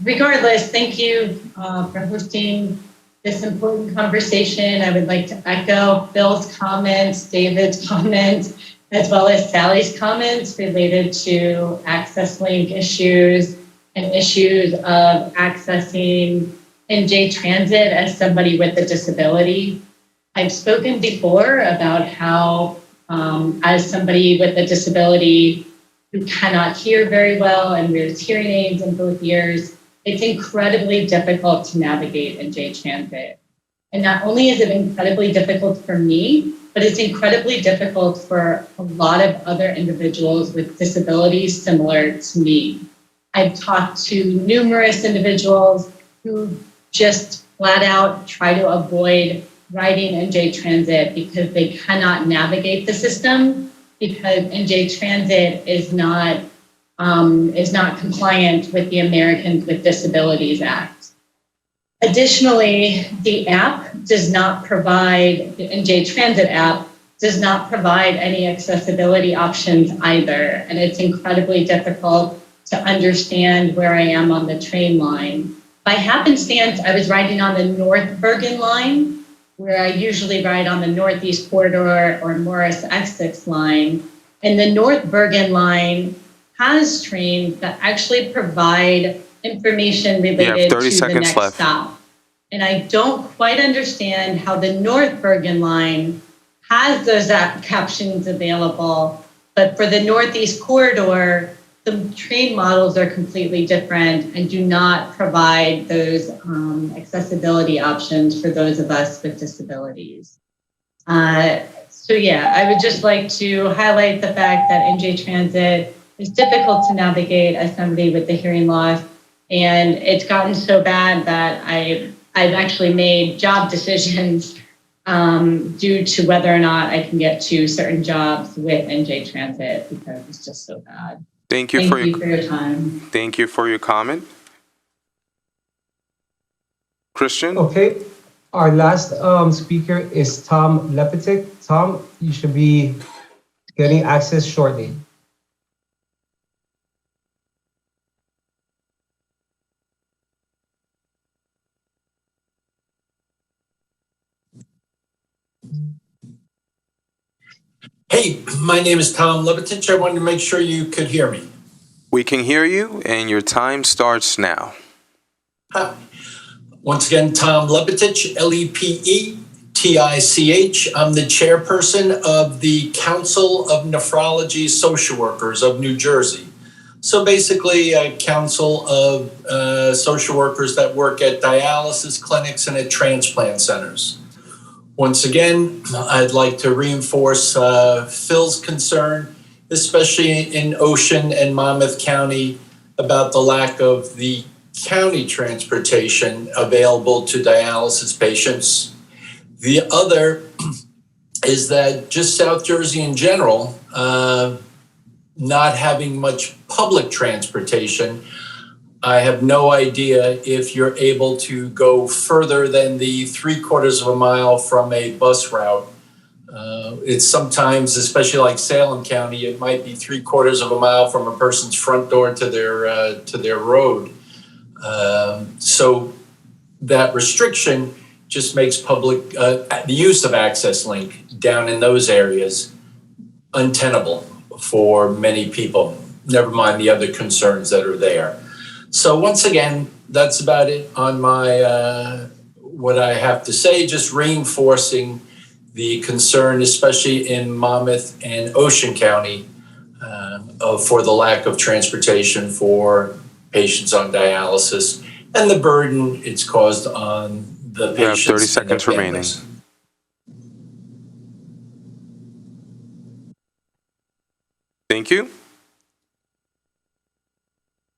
Regardless, thank you for hosting this important conversation. I would like to echo Bill's comments, David's comments, as well as Sally's comments related to access link issues and issues of accessing NJ Transit as somebody with a disability. I've spoken before about how, as somebody with a disability who cannot hear very well and wears hearing aids in both ears, it's incredibly difficult to navigate NJ Transit. And not only is it incredibly difficult for me, but it's incredibly difficult for a lot of other individuals with disabilities similar to me. I've talked to numerous individuals who just flat out try to avoid riding NJ Transit because they cannot navigate the system, because NJ Transit is not compliant with the Americans with Disabilities Act. Additionally, the app does not provide, the NJ Transit app does not provide any accessibility options either, and it's incredibly difficult to understand where I am on the train line. By happenstance, I was riding on the North Bergen line, where I usually ride on the Northeast Corridor or Morris Essex line. And the North Bergen line has trains that actually provide information related to the next stop. And I don't quite understand how the North Bergen line has those captions available, but for the Northeast Corridor, the train models are completely different and do not provide those accessibility options for those of us with disabilities. So yeah, I would just like to highlight the fact that NJ Transit is difficult to navigate as somebody with the hearing loss. And it's gotten so bad that I've actually made job decisions due to whether or not I can get to certain jobs with NJ Transit because it's just so bad. Thank you for your time. Thank you for your comment. Christian? Okay, our last speaker is Tom Lepetic. Tom, you should be getting access shortly. Hey, my name is Tom Lebetich. I wanted to make sure you could hear me. We can hear you, and your time starts now. Once again, Tom Lebetich, Lepetich. I'm the chairperson of the Council of Nephrology Social Workers of New Jersey. So basically a council of social workers that work at dialysis clinics and at transplant centers. Once again, I'd like to reinforce Phil's concern, especially in Ocean and Monmouth County, about the lack of the county transportation available to dialysis patients. The other is that just South Jersey in general, not having much public transportation. I have no idea if you're able to go further than the 3/4 of a mile from a bus route. It's sometimes, especially like Salem County, it might be 3/4 of a mile from a person's front door to their road. So that restriction just makes public the use of Access Link down in those areas untenable for many people. Never mind the other concerns that are there. So once again, that's about it on my what I have to say. Just reinforcing the concern, especially in Monmouth and Ocean County, for the lack of transportation for patients on dialysis and the burden it's caused on the patients. You have 30 and seconds their remaining. families. Thank you.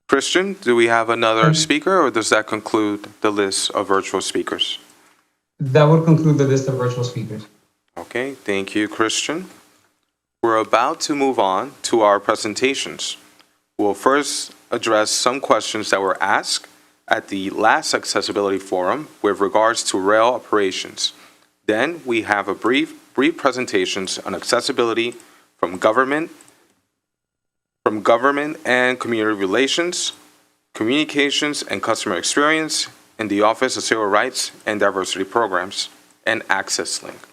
Christian, do we have another speaker, or does that conclude the list of virtual speakers? That would conclude the list of virtual speakers. Okay, thank you, Christian. We're about to move on to our presentations. We'll first address some questions that were asked at the last Accessibility Forum with regards to rail operations. Then we have a brief presentations on accessibility from government and community relations, communications and customer experience in the Office of Civil Rights and Diversity Programs, and Access Link.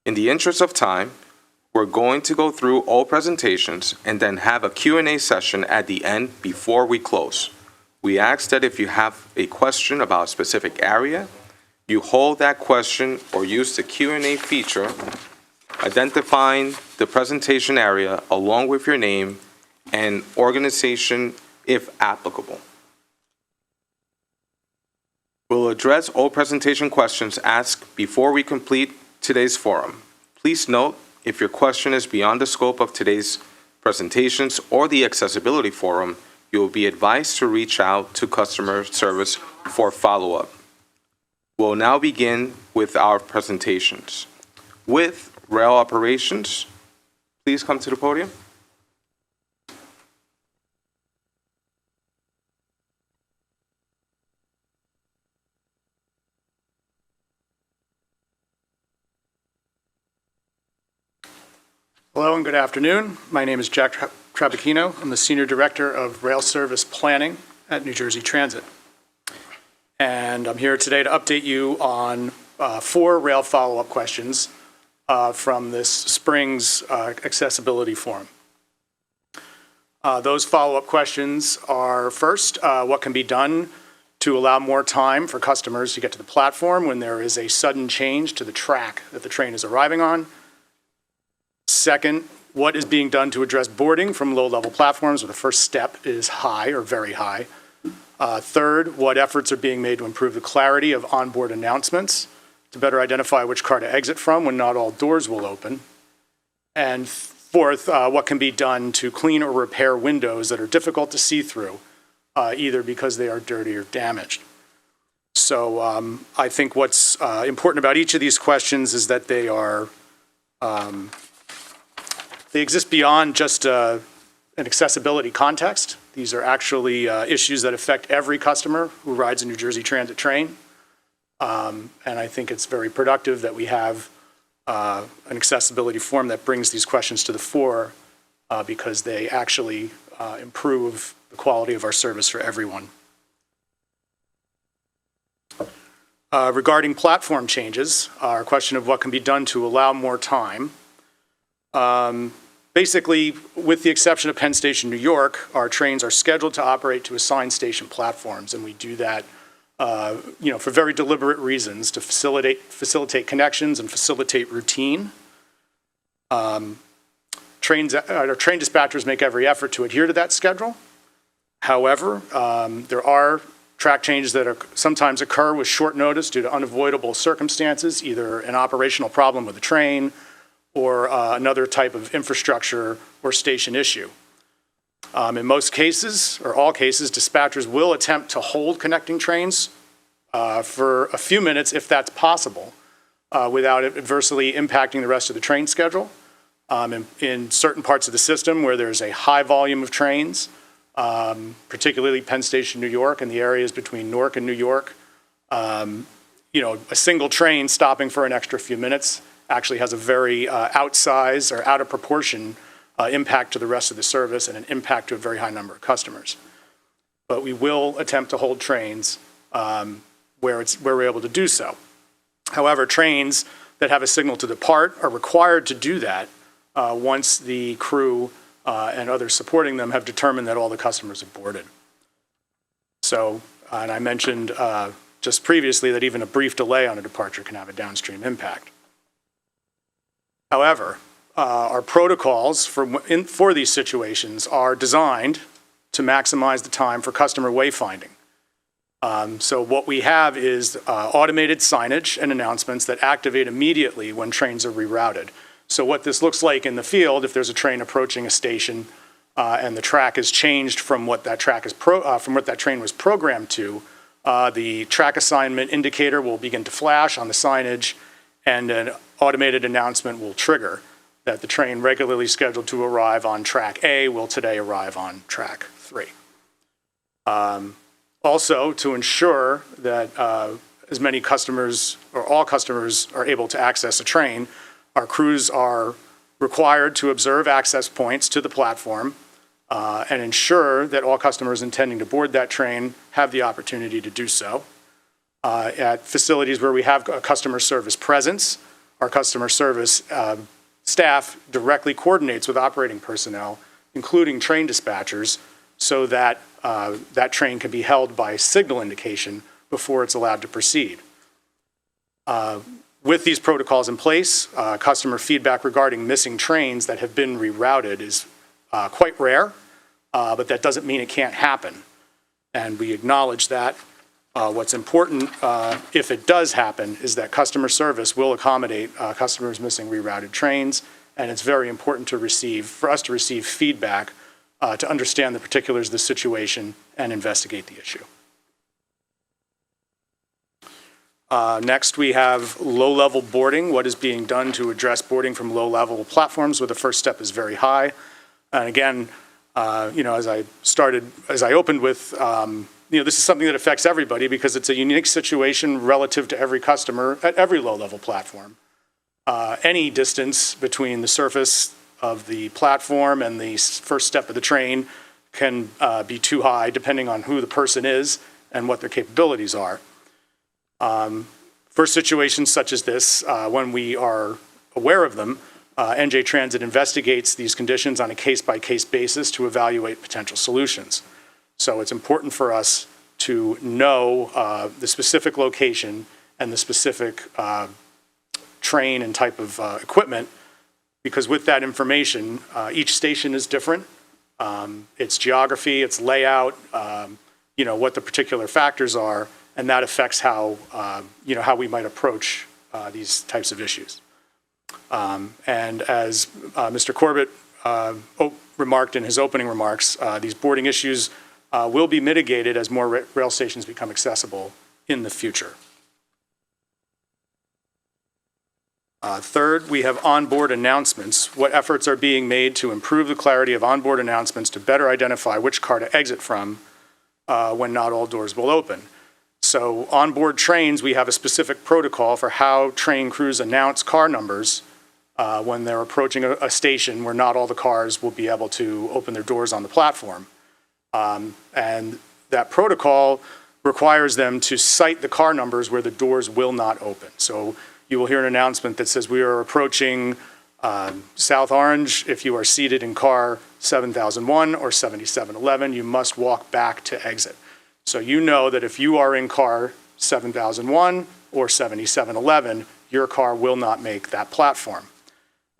In the interest of time, we're going to go through all presentations and then have a Q&A session at the end before we close. We ask that if you have a question about a specific area, you hold that question or use the Q&A feature, identifying the presentation area along with your name and organization if applicable. We'll address all presentation questions asked before we complete today's forum. Please note, if your question is beyond the scope of today's presentations or the Accessibility Forum, you will be advised to reach out to customer service for follow-up. We'll now begin with our presentations. With rail operations, please come to the podium. Hello and good afternoon. My name is Jack Trabacchino. I'm the Senior Director of Rail Service Planning at New Jersey Transit. And I'm here today to update you on 4 rail follow-up questions from this spring's Accessibility Forum. Those follow-up questions are, first, what can be done to allow more time for customers to get to the platform when there is a sudden change to the track that the train is arriving on? Second, what is being done to address boarding from low-level platforms where the first step is high or very high? Third, what efforts are being made to improve the clarity of onboard announcements to better identify which car to exit from when not all doors will open? And fourth, what can be done to clean or repair windows that are difficult to see through, either because they are dirty or damaged? So I think what's important about each of these questions is that they are they exist beyond just an accessibility context. These are actually issues that affect every customer who rides a New Jersey Transit train. And I think it's very productive that we have an accessibility forum that brings these questions to the fore because they actually improve the quality of our service for everyone. Regarding platform changes, our question of what can be done to allow more time. Basically, with the exception of Penn Station, New York, our trains are scheduled to operate to assigned station platforms, and we do that, for very deliberate reasons to facilitate connections and facilitate routine. Our train dispatchers make every effort to adhere to that schedule. However, there are track changes that sometimes occur with short notice due to unavoidable circumstances, either an operational problem with the train or another type of infrastructure or station issue. In most cases, or all cases, dispatchers will attempt to hold connecting trains for a few minutes if that's possible, without adversely impacting the rest of the train schedule. In certain parts of the system where there's a high volume of trains, particularly Penn Station, New York, and the areas between Newark and New York, a single train stopping for an extra few minutes actually has a very outsized or out of proportion impact to the rest of the service and an impact to a very high number of customers. But we will attempt to hold trains where we're able to do so. However, trains that have a signal to depart are required to do that once the crew and others supporting them have determined that all the customers have boarded. So, and I mentioned just previously that even a brief delay on a departure can have a downstream impact. However, our protocols for these situations are designed to maximize the time for customer wayfinding. So what we have is automated signage and announcements that activate immediately when trains are rerouted. So what this looks like in the field, if there's a train approaching a station and the track is changed from what that train was programmed to, the track assignment indicator will begin to flash on the signage, and an automated announcement will trigger that the train regularly scheduled to arrive on track A will today arrive on track 3. Also, to ensure that as many customers or all customers are able to access a train, our crews are required to observe access points to the platform and ensure that all customers intending to board that train have the opportunity to do so. At facilities where we have a customer service presence, our customer service staff directly coordinates with operating personnel, including train dispatchers, so that that train can be held by signal indication before it's allowed to proceed. With these protocols in place, customer feedback regarding missing trains that have been rerouted is quite rare, but that doesn't mean it can't happen. And we acknowledge that. What's important, if it does happen, is that customer service will accommodate customers missing rerouted trains, and it's very important for us to receive feedback to understand the particulars of the situation and investigate the issue. Next, we have low-level boarding. What is being done to address boarding from low-level platforms where the first step is very high? And again, as I opened with, this is something that affects everybody because it's a unique situation relative to every customer at every low-level platform. Any distance between the surface of the platform and the first step of the train can be too high depending on who the person is and what their capabilities are. For situations such as this, when we are aware of them, NJ Transit investigates these conditions on a case-by-case basis to evaluate potential solutions. So it's important for us to know the specific location and the specific train and type of equipment, because with that information, each station is different. Its geography, its layout, what the particular factors are, and that affects how we might approach these types of issues. And as Mr. Corbett remarked in his opening remarks, these boarding issues will be mitigated as more rail stations become accessible in the future. Third, we have onboard announcements. What efforts are being made to improve the clarity of onboard announcements to better identify which car to exit from when not all doors will open? So onboard trains, we have a specific protocol for how train crews announce car numbers when they're approaching a station where not all the cars will be able to open their doors on the platform. And that protocol requires them to cite the car numbers where the doors will not open. So you will hear an announcement that says we are approaching South Orange. If you are seated in car 7001 or 7711, you must walk back to exit. So you know that if you are in car 7001 or 7711, your car will not make that platform.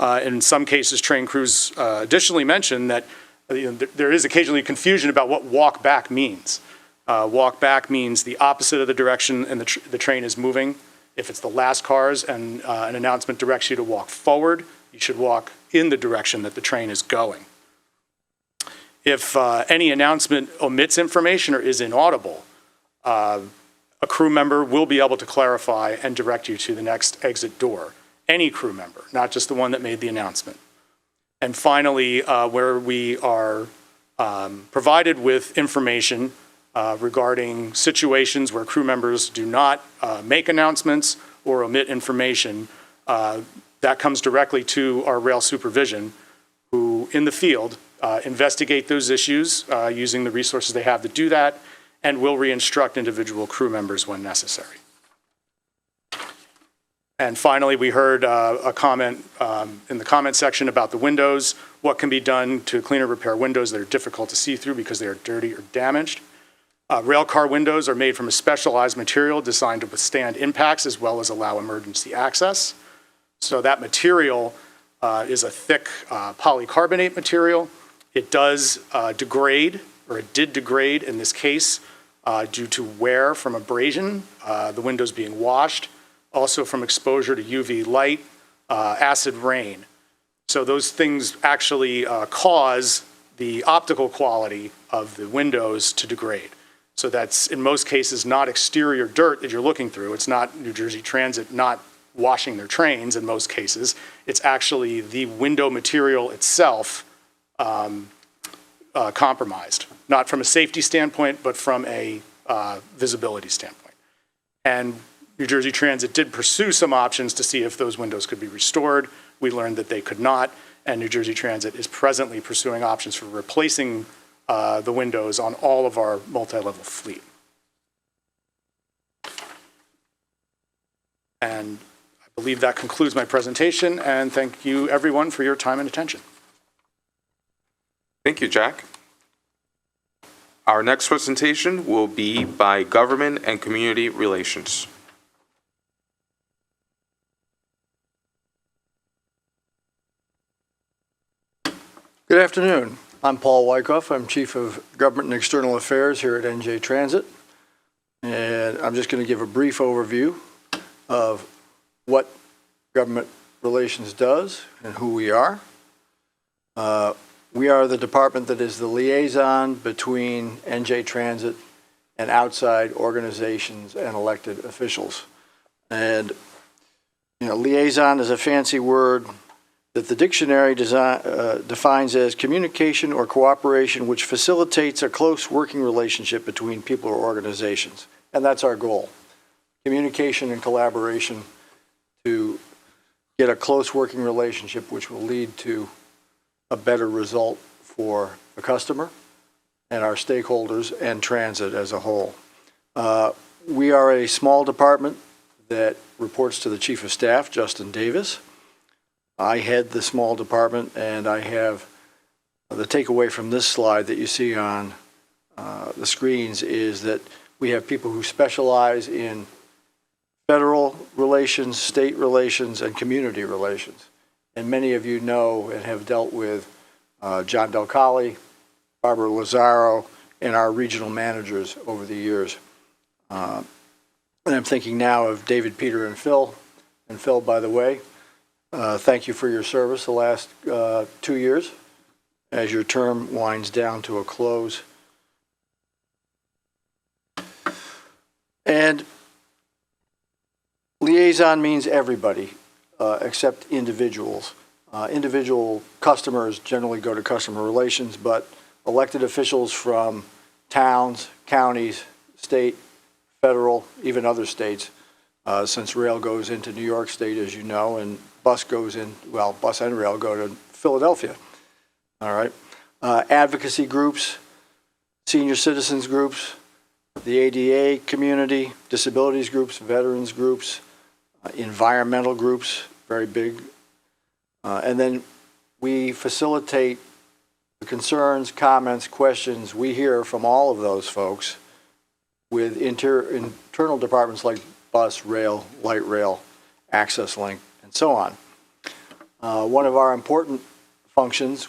In some cases, train crews additionally mention that there is occasionally confusion about what walk back means. Walk back means the opposite of the direction and the train is moving. If it's the last cars and an announcement directs you to walk forward, you should walk in the direction that the train is going. If any announcement omits information or is inaudible, a crew member will be able to clarify and direct you to the next exit door. Any crew member, not just the one that made the announcement. And finally, where we are provided with information regarding situations where crew members do not make announcements or omit information, that comes directly to our rail supervision, who in the field investigate those issues using the resources they have to do that, and will re-instruct individual crew members when necessary. And finally, we heard a comment in the comment section about the windows, what can be done to clean or repair windows that are difficult to see through because they are dirty or damaged. Rail car windows are made from a specialized material designed to withstand impacts as well as allow emergency access. So that material is a thick polycarbonate material. It does degrade, or it did degrade in this case, due to wear from abrasion, the windows being washed, also from exposure to UV light, acid rain. So those things actually cause the optical quality of the windows to degrade. So that's, in most cases, not exterior dirt that you're looking through. It's not New Jersey Transit not washing their trains in most cases. It's actually the window material itself compromised, not from a safety standpoint, but from a visibility standpoint. And New Jersey Transit did pursue some options to see if those windows could be restored. We learned that they could not, and New Jersey Transit is presently pursuing options for replacing the windows on all of our multi-level fleet. And I believe that concludes my presentation, and thank you everyone for your time and attention. Thank you, Jack. Our next presentation will be by Government and Community Relations. Good afternoon. I'm Paul Wyckoff. I'm Chief of Government and External Affairs here at NJ Transit. And I'm just going to give a brief overview of what government relations does and who we are. We are the department that is the liaison between NJ Transit and outside organizations and elected officials. And, you know, liaison is a fancy word that the dictionary defines as communication or cooperation which facilitates a close working relationship between people or organizations. And that's our goal. Communication and collaboration to get a close working relationship which will lead to a better result for the customer and our stakeholders and transit as a whole. We are a small department that reports to the Chief of Staff, Justin Davis. I head the small department, and I have the takeaway from this slide that you see on the screens is that we have people who specialize in federal relations, state relations, and community relations. And many of you know and have dealt with John Del Calle, Barbara Lazaro, and our regional managers over the years. And I'm thinking now of David, Peter, and Phil. And Phil, by the way, thank you for your service the last 2 years as your term winds down to a close. And liaison means everybody except individuals. Individual customers generally go to customer relations, but elected officials from towns, counties, state, federal, even other states, since rail goes into New York State, as you know, and bus goes in, well, bus and rail go to Philadelphia. All right. Advocacy groups, senior citizens groups, the ADA community, disabilities groups, veterans groups, environmental groups, very big. And then we facilitate the concerns, comments, questions we hear from all of those folks with internal departments like bus, rail, light rail, access link, and so on. One of our important functions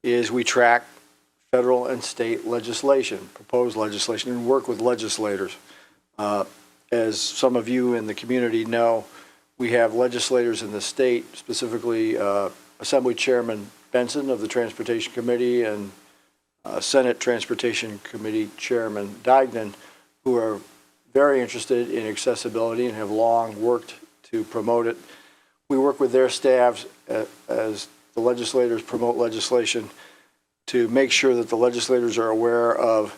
is we track federal and state legislation, proposed legislation, and work with legislators. As some of you in the community know, we have legislators in the state, specifically Assembly Chairman Benson of the Transportation Committee and Senate Transportation Committee Chairman Dignan, who are very interested in accessibility and have long worked to promote it. We work with their staffs as the legislators promote legislation to make sure that the legislators are aware of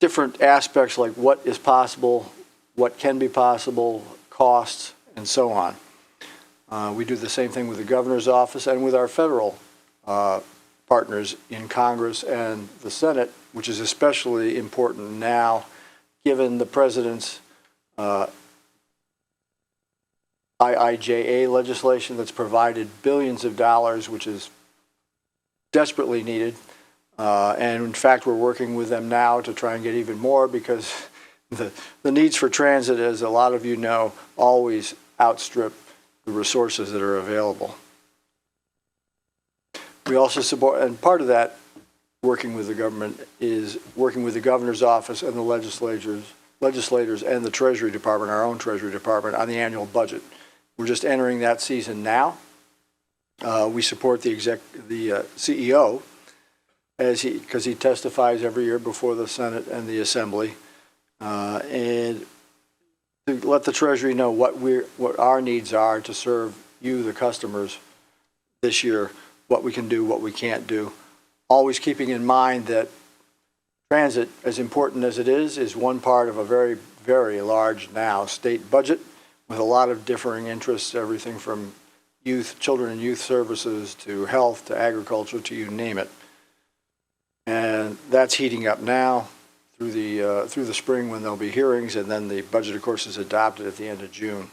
different aspects like what is possible, what can be possible, costs, and so on. We do the same thing with the governor's office and with our federal partners in Congress and the Senate, which is especially important now, given the president's IIJA legislation that's provided billions of dollars, which is desperately needed. And in fact, we're working with them now to try and get even more because the needs for transit, as a lot of you know, always outstrip the resources that are available. We also support, and part of that working with the government is working with the governor's office and the legislators and the Treasury Department, our own Treasury Department, on the annual budget. We're just entering that season now. We support the CEO because he testifies every year before the Senate and the Assembly, and to let the Treasury know what our needs are to serve you, the customers, this year, what we can do, what we can't do. Always keeping in mind that transit, as important as it is one part of a very, very large now state budget with a lot of differing interests, everything from youth, children and youth services to health to agriculture to you name it. And that's heating up now through the spring when there'll be hearings, and then the budget, of course, is adopted at the end of June.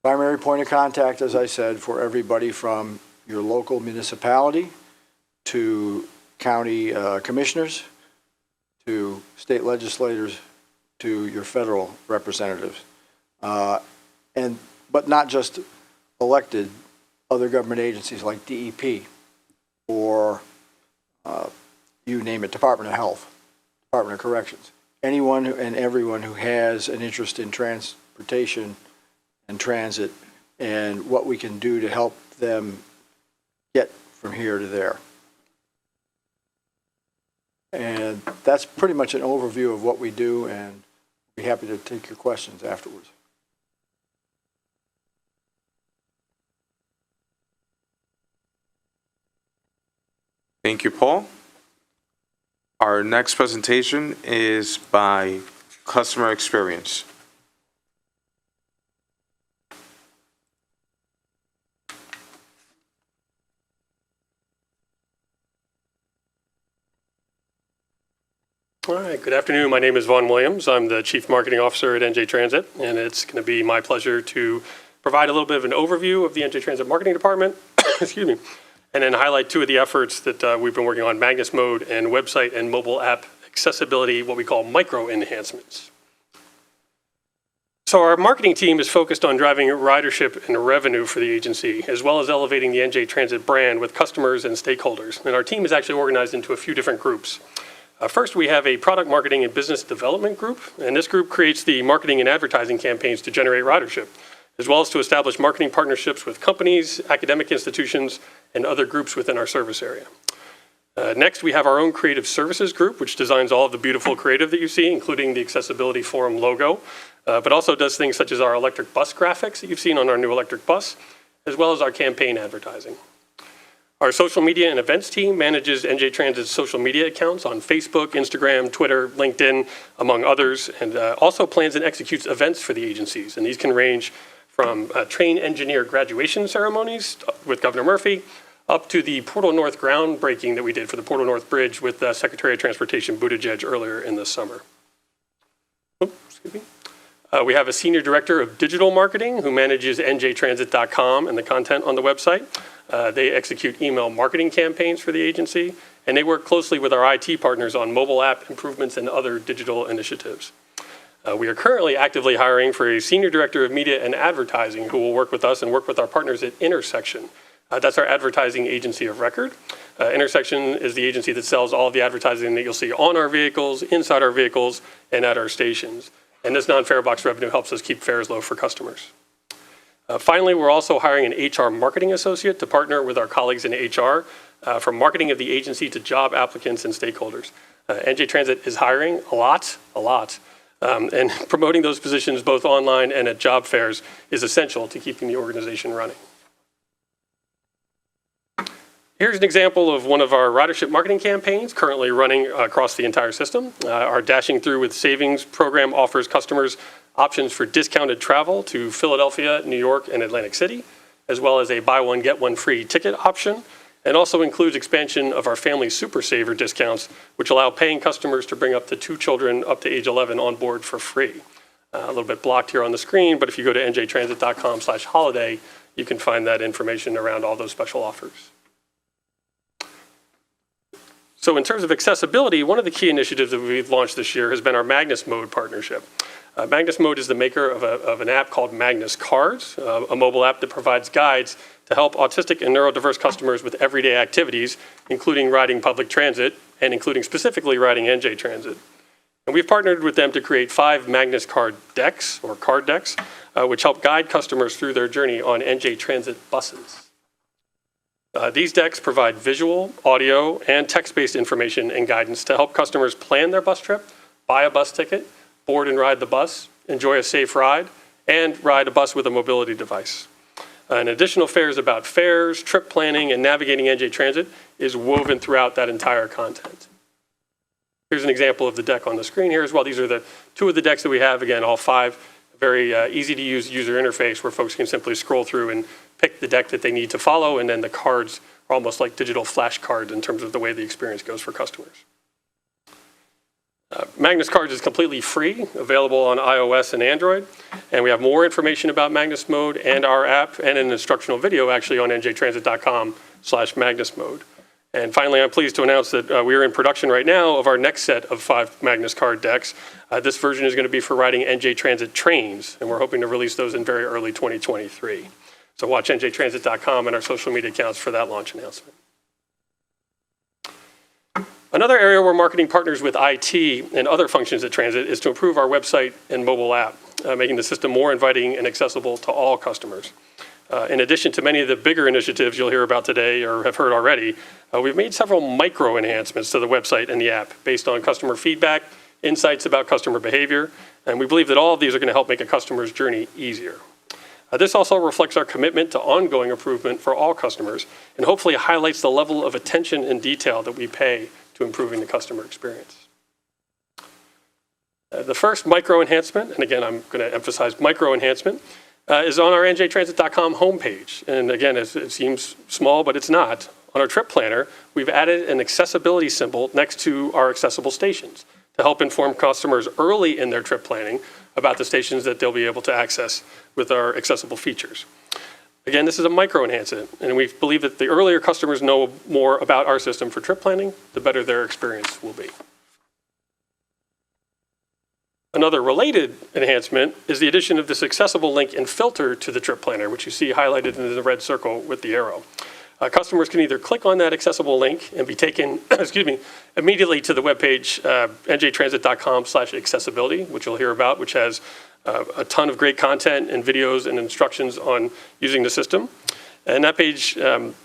Primary point of contact, as I said, for everybody from your local municipality to county commissioners to state legislators to your federal representatives. But not just elected, other government agencies like DEP or you name it, Department of Health, Department of Corrections. Anyone and everyone who has an interest in transportation and transit and what we can do to help them get from here to there. And that's pretty much an overview of what we do, and I'll be happy to take your questions afterwards. Thank you, Paul. Our next presentation is by Customer Experience. All right, good afternoon. My name is Vaughn Williams. I'm the Chief Marketing Officer at NJ Transit, and it's going to be my pleasure to provide a little bit of an overview of the NJ Transit Marketing Department, excuse me, and then highlight two of the efforts that we've been working on, Magnus Mode and website and mobile app accessibility, what we call micro enhancements. So our marketing team is focused on driving ridership and revenue for the agency, as well as elevating the NJ Transit brand with customers and stakeholders. And our team is actually organized into a few different groups. First, we have a product marketing and business development group, and this group creates the marketing and advertising campaigns to generate ridership, as well as to establish marketing partnerships with companies, academic institutions, and other groups within our service area. Next, we have our own creative services group, which designs all of the beautiful creative that you see, including the Accessibility Forum logo, but also does things such as our electric bus graphics that you've seen on our new electric bus, as well as our campaign advertising. Our social media and events team manages NJ Transit's social media accounts on Facebook, Instagram, Twitter, LinkedIn, among others, and also plans and executes events for the agencies. And these can range from train engineer graduation ceremonies with Governor Murphy up to the Portal North groundbreaking that we did for the Portal North Bridge with Secretary of Transportation Buttigieg earlier in the summer. Oh, excuse me. We have a senior director of digital marketing who manages njtransit.com and the content on the website. They execute email marketing campaigns for the agency, and they work closely with our IT partners on mobile app improvements and other digital initiatives. We are currently actively hiring for a senior director of media and advertising who will work with us and work with our partners at Intersection. That's our advertising agency of record. Intersection is the agency that sells all of the advertising that you'll see on our vehicles, inside our vehicles, and at our stations. And this non-fare box revenue helps us keep fares low for customers. Finally, we're also hiring an HR marketing associate to partner with our colleagues in HR from marketing of the agency to job applicants and stakeholders. NJ Transit is hiring a lot, and promoting those positions both online and at job fairs is essential to keeping the organization running. Here's an example of one of our ridership marketing campaigns currently running across the entire system. Our Dashing Through with Savings program offers customers options for discounted travel to Philadelphia, New York, and Atlantic City, as well as a buy one, get one free ticket option, and also includes expansion of our Family Super Saver discounts, which allow paying customers to bring up to 2 children up to age 11 on board for free. A little bit blocked here on the screen, but if you go to njtransit.com/holiday, you can find that information around all those special offers. So in terms of accessibility, one of the key initiatives that we've launched this year has been our Magnus Mode partnership. Magnus Mode is the maker of an app called Magnus Cards, a mobile app that provides guides to help autistic and neurodiverse customers with everyday activities, including riding public transit and including specifically riding NJ Transit. And we've partnered with them to create 5 Magnus Card decks, or card decks, which help guide customers through their journey on NJ Transit buses. These decks provide visual, audio, and text-based information and guidance to help customers plan their bus trip, buy a bus ticket, board and ride the bus, enjoy a safe ride, and ride a bus with a mobility device. An additional fares about fares, trip planning, and navigating NJ Transit is woven throughout that entire content. Here's an example of the deck on the screen here as well. These are the 2 of the decks that we have. Again, all 5, very easy to use user interface where folks can simply scroll through and pick the deck that they need to follow, and then the cards are almost like digital flashcards in terms of the way the experience goes for customers. Magnus Cards is completely free, available on iOS and Android, and we have more information about Magnus Mode and our app and an instructional video actually on njtransit.com/Magnus Mode. And finally, I'm pleased to announce that we are in production right now of our next set of 5 Magnus Card decks. This version is going to be for riding NJ Transit trains, and we're hoping to release those in very early 2023. So watch njtransit.com and our social media accounts for that launch announcement. Another area where marketing partners with IT and other functions at Transit is to improve our website and mobile app, making the system more inviting and accessible to all customers. In addition to many of the bigger initiatives you'll hear about today or have heard already, we've made several micro enhancements to the website and the app based on customer feedback, insights about customer behavior, and we believe that all of these are going to help make a customer's journey easier. This also reflects our commitment to ongoing improvement for all customers and hopefully highlights the level of attention and detail that we pay to improving the customer experience. The first micro enhancement, and again, I'm going to emphasize micro enhancement, is on our njtransit.com homepage. And again, it seems small, but it's not. On our trip planner, we've added an accessibility symbol next to our accessible stations to help inform customers early in their trip planning about the stations that they'll be able to access with our accessible features. Again, this is a micro enhancement, and we believe that the earlier customers know more about our system for trip planning, the better their experience will be. Another related enhancement is the addition of this accessible link and filter to the trip planner, which you see highlighted in the red circle with the arrow. Customers can either click on that accessible link and be taken, immediately to the webpage, njtransit.com/accessibility, which you'll hear about, which has a ton of great content and videos and instructions on using the system. And that page,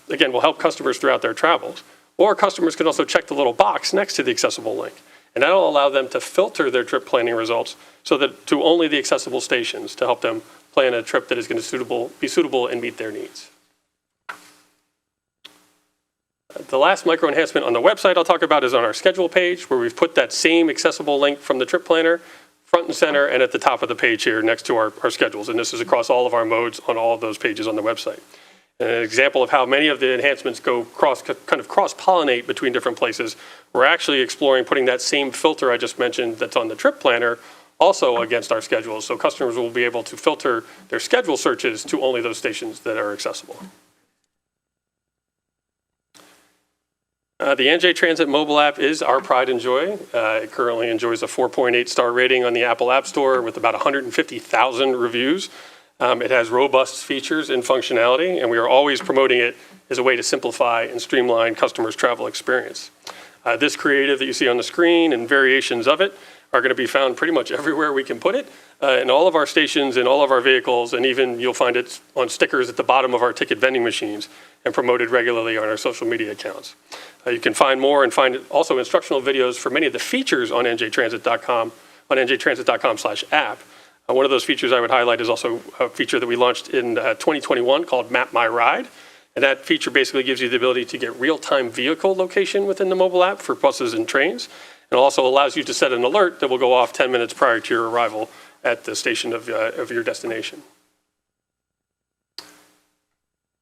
again, will help customers throughout their travels. Or customers can also check the little box next to the accessible link. And that'll allow them to filter their trip planning results so that to only the accessible stations to help them plan a trip that is going to be suitable and meet their needs. The last micro enhancement on the website I'll talk about is on our schedule page, where we've put that same accessible link from the trip planner front and center and at the top of the page here next to our schedules. And this is across all of our modes on all of those pages on the website. And an example of how many of the enhancements go cross-pollinate between different places, we're actually exploring putting that same filter I just mentioned that's on the trip planner also against our schedules. So customers will be able to filter their schedule searches to only those stations that are accessible. The NJ Transit mobile app is our pride and joy. It currently enjoys a 4.8 star rating on the Apple App Store with about 150,000 reviews. It has robust features and functionality, and we are always promoting it as a way to simplify and streamline customers' travel experience. This creative that you see on the screen and variations of it are going to be found pretty much everywhere we can put it, in all of our stations, in all of our vehicles, and even you'll find it on stickers at the bottom of our ticket vending machines and promoted regularly on our social media accounts. You can find more and find also instructional videos for many of the features on njtransit.com, on njtransit.com/app. One of those features I would highlight is also a feature that we launched in 2021 called Map My Ride. And that feature basically gives you the ability to get real-time vehicle location within the mobile app for buses and trains. It also allows you to set an alert that will go off 10 minutes prior to your arrival at the station of your destination.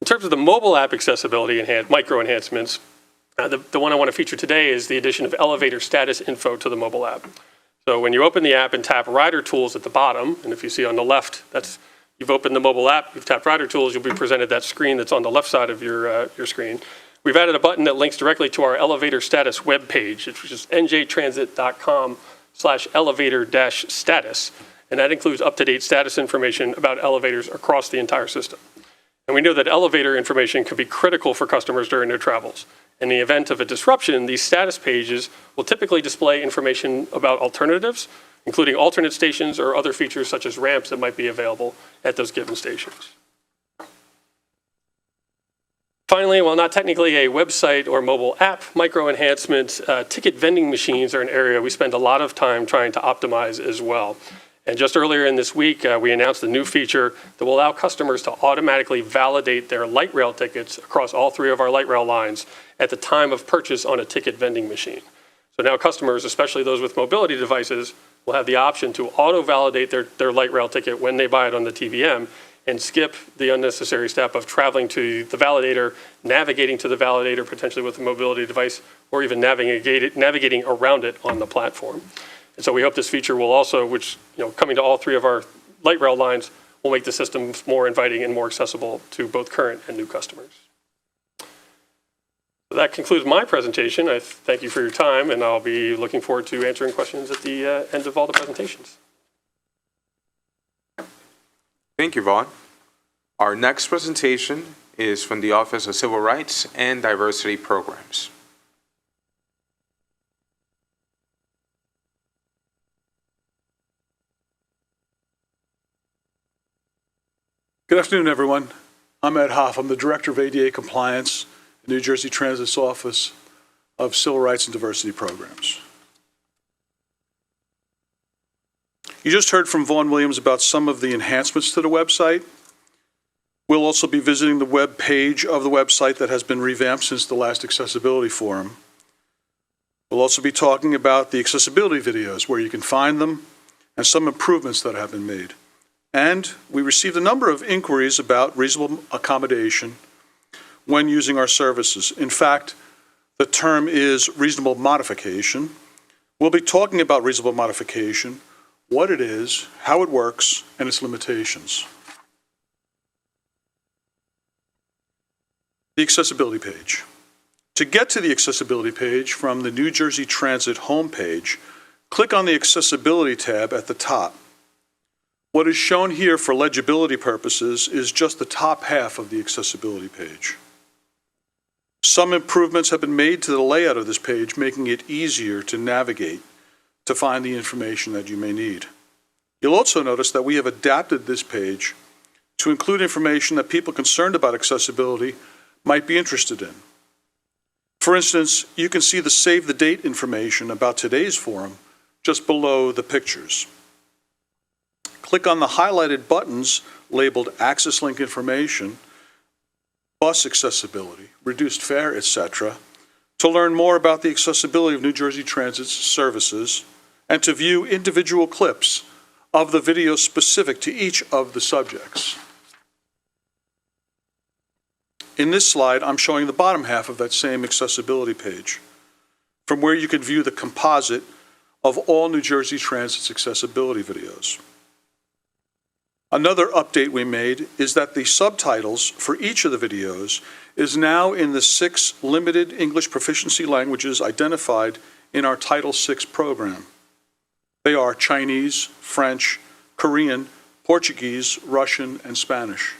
In terms of the mobile app accessibility and micro enhancements, the one I want to feature today is the addition of elevator status info to the mobile app. So when you open the app and tap Rider Tools at the bottom, and if you see on the left, you've opened the mobile app, you've tapped Rider Tools, you'll be presented that screen that's on the left side of your screen. We've added a button that links directly to our elevator status web page, which is njtransit.com/elevator-status, and that includes up-to-date status information about elevators across the entire system. And we know that elevator information can be critical for customers during their travels. In the event of a disruption, these status pages will typically display information about alternatives, including alternate stations or other features such as ramps that might be available at those given stations. Finally, while not technically a website or mobile app micro enhancement, ticket vending machines are an area we spend a lot of time trying to optimize as well. And just earlier in this week, we announced a new feature that will allow customers to automatically validate their light rail tickets across all 3 of our light rail lines at the time of purchase on a ticket vending machine. So now customers, especially those with mobility devices, will have the option to auto-validate their light rail ticket when they buy it on the TVM and skip the unnecessary step of traveling to the validator, navigating to the validator potentially with a mobility device, or even navigating around it on the platform. And so we hope this feature will also, which, coming to all 3 of our light rail lines, will make the system more inviting and more accessible to both current and new customers. So that concludes my presentation. I thank you for your time, and I'll be looking forward to answering questions at the end of all the presentations. Thank you, Vaughn. Our next presentation is from the Office of Civil Rights and Diversity Programs. Good afternoon, everyone. I'm Ed Hoff. I'm the Director of ADA Compliance in New Jersey Transit's Office of Civil Rights and Diversity Programs. You just heard from Vaughn Williams about some of the enhancements to the website. We'll also be visiting the web page of the website that has been revamped since the last Accessibility Forum. We'll also be talking about the accessibility videos, where you can find them, and some improvements that have been made. And we received a number of inquiries about reasonable accommodation when using our services. In fact, the term is reasonable modification. We'll be talking about reasonable modification, what it is, how it works, and its limitations. The accessibility page. To get to the accessibility page from the New Jersey Transit homepage, click on the Accessibility tab at the top. What is shown here for legibility purposes is just the top half of the accessibility page. Some improvements have been made to the layout of this page, making it easier to navigate to find the information that you may need. You'll also notice that we have adapted this page to include information that people concerned about accessibility might be interested in. For instance, you can see the save the date information about today's forum just below the pictures. Click on the highlighted buttons labeled Access Link Information, Bus Accessibility, Reduced Fare, etc., to learn more about the accessibility of New Jersey Transit's services and to view individual clips of the video specific to each of the subjects. In this slide, I'm showing the bottom half of that same accessibility page, from where you can view the composite of all New Jersey Transit's accessibility videos. Another update we made is that the subtitles for each of the videos is now in the 6 limited English proficiency languages identified in our Title VI program. They are Chinese, French, Korean, Portuguese, Russian, and Spanish.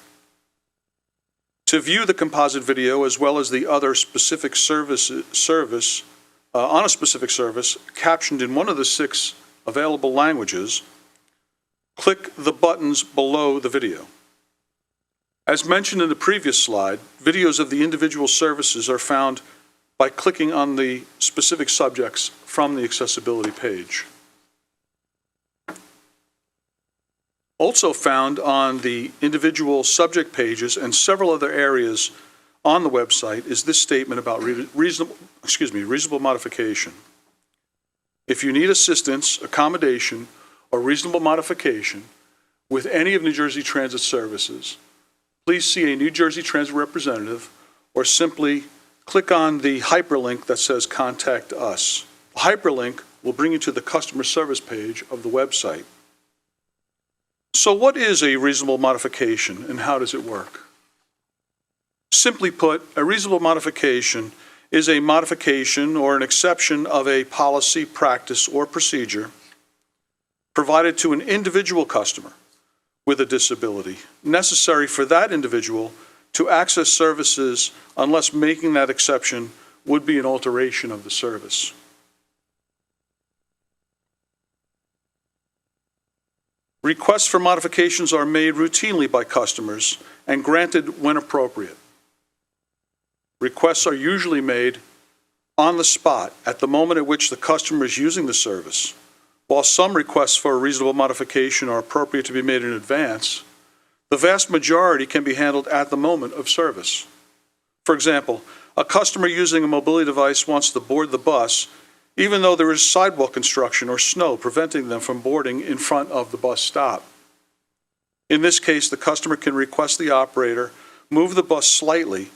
To view the composite video as well as the other specific service captioned in one of the 6 available languages, click the buttons below the video. As mentioned in the previous slide, videos of the individual services are found by clicking on the specific subjects from the accessibility page. Also found on the individual subject pages and several other areas on the website is this statement about reasonable modification. If you need assistance, accommodation, or reasonable modification with any of New Jersey Transit services, please see a New Jersey Transit representative or simply click on the hyperlink that says Contact Us. The hyperlink will bring you to the customer service page of the website. So what is a reasonable modification and how does it work? Simply put, a reasonable modification is a modification or an exception of a policy, practice, or procedure provided to an individual customer with a disability, necessary for that individual to access services unless making that exception would be an alteration of the service. Requests for modifications are made routinely by customers and granted when appropriate. Requests are usually made on the spot at the moment at which the customer is using the service. While some requests for a reasonable modification are appropriate to be made in advance, the vast majority can be handled at the moment of service. For example, a customer using a mobility device wants to board the bus even though there is sidewalk construction or snow preventing them from boarding in front of the bus stop. In this case, the customer can request the operator move the bus slightly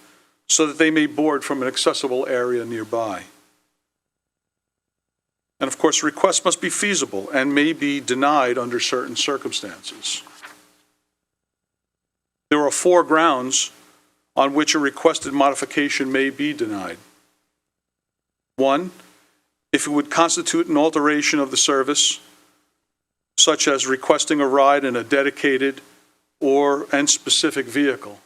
so that they may board from an accessible area nearby. And of course, requests must be feasible and may be denied under certain circumstances. There are 4 grounds on which a requested modification may be denied. 1, if it would constitute an alteration of the service, such as requesting a ride in a dedicated and specific vehicle.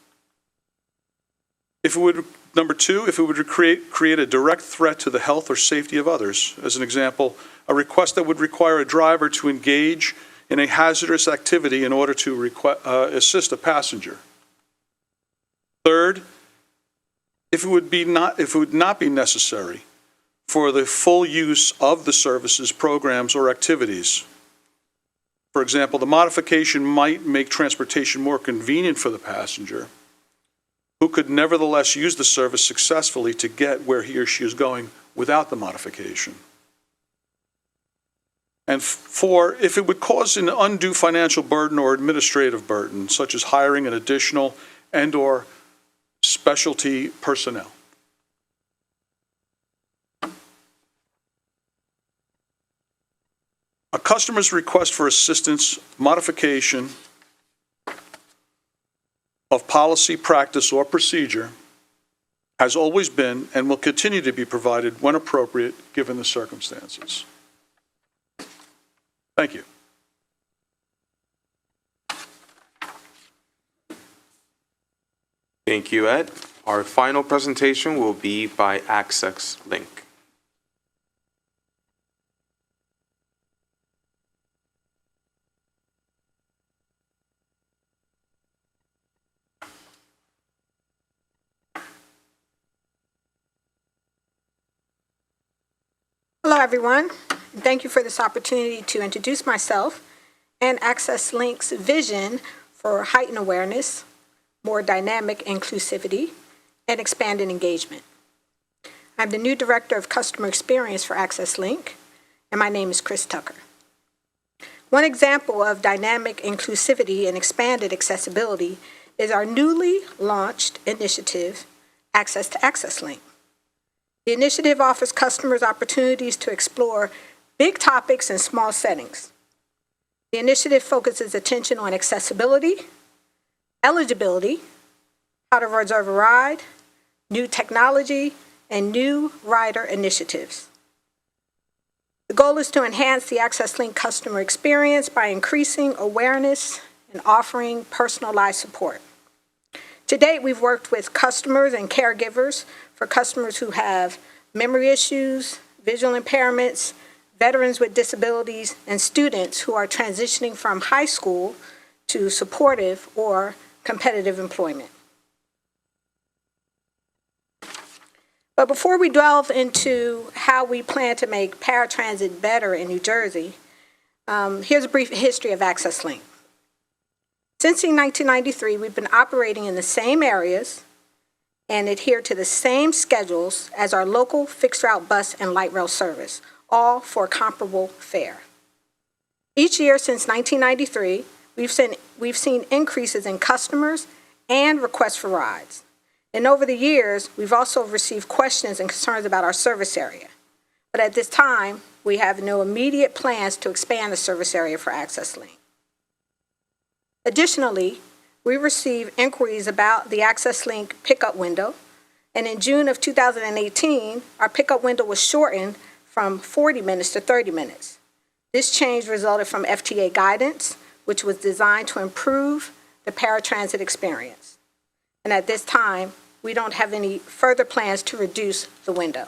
Number 2, if it would create a direct threat to the health or safety of others. As an example, a request that would require a driver to engage in a hazardous activity in order to assist a passenger. Third, if it would not be necessary for the full use of the services, programs, or activities. For example, the modification might make transportation more convenient for the passenger, who could nevertheless use the service successfully to get where he or she is going without the modification. And 4, if it would cause an undue financial burden or administrative burden, such as hiring an additional and/or specialty personnel. A customer's request for assistance, modification of policy, practice, or procedure has always been and will continue to be provided when appropriate given the circumstances. Thank you. Thank you, Ed. Our final presentation will be by Access Link. Hello, everyone. Thank you for this opportunity to introduce myself and Access Link's vision for heightened awareness, more dynamic inclusivity, and expanded engagement. I'm the new Director of Customer Experience for Access Link, and my name is Chris Tucker. One example of dynamic inclusivity and expanded accessibility is our newly launched initiative, Access to Access Link. The initiative offers customers opportunities to explore big topics in small settings. The initiative focuses attention on accessibility, eligibility, how to reserve a ride, new technology, and new rider initiatives. The goal is to enhance the Access Link customer experience by increasing awareness and offering personalized support. To date, we've worked with customers and caregivers for customers who have memory issues, visual impairments, veterans with disabilities, and students who are transitioning from high school to supportive or competitive employment. But before we delve into how we plan to make paratransit better in New Jersey, here's a brief history of AccessLink. Since 1993, we've been operating in the same areas and adhere to the same schedules as our local fixed route bus and light rail service, all for comparable fare. Each year since 1993, we've seen increases in customers and requests for rides. And over the years, we've also received questions and concerns about our service area. But at this time, we have no immediate plans to expand the service area for AccessLink. Additionally, we received inquiries about the AccessLink pickup window, and in June of 2018, our pickup window was shortened from 40 minutes to 30 minutes. This change resulted from FTA guidance, which was designed to improve the paratransit experience. And at this time, we don't have any further plans to reduce the window.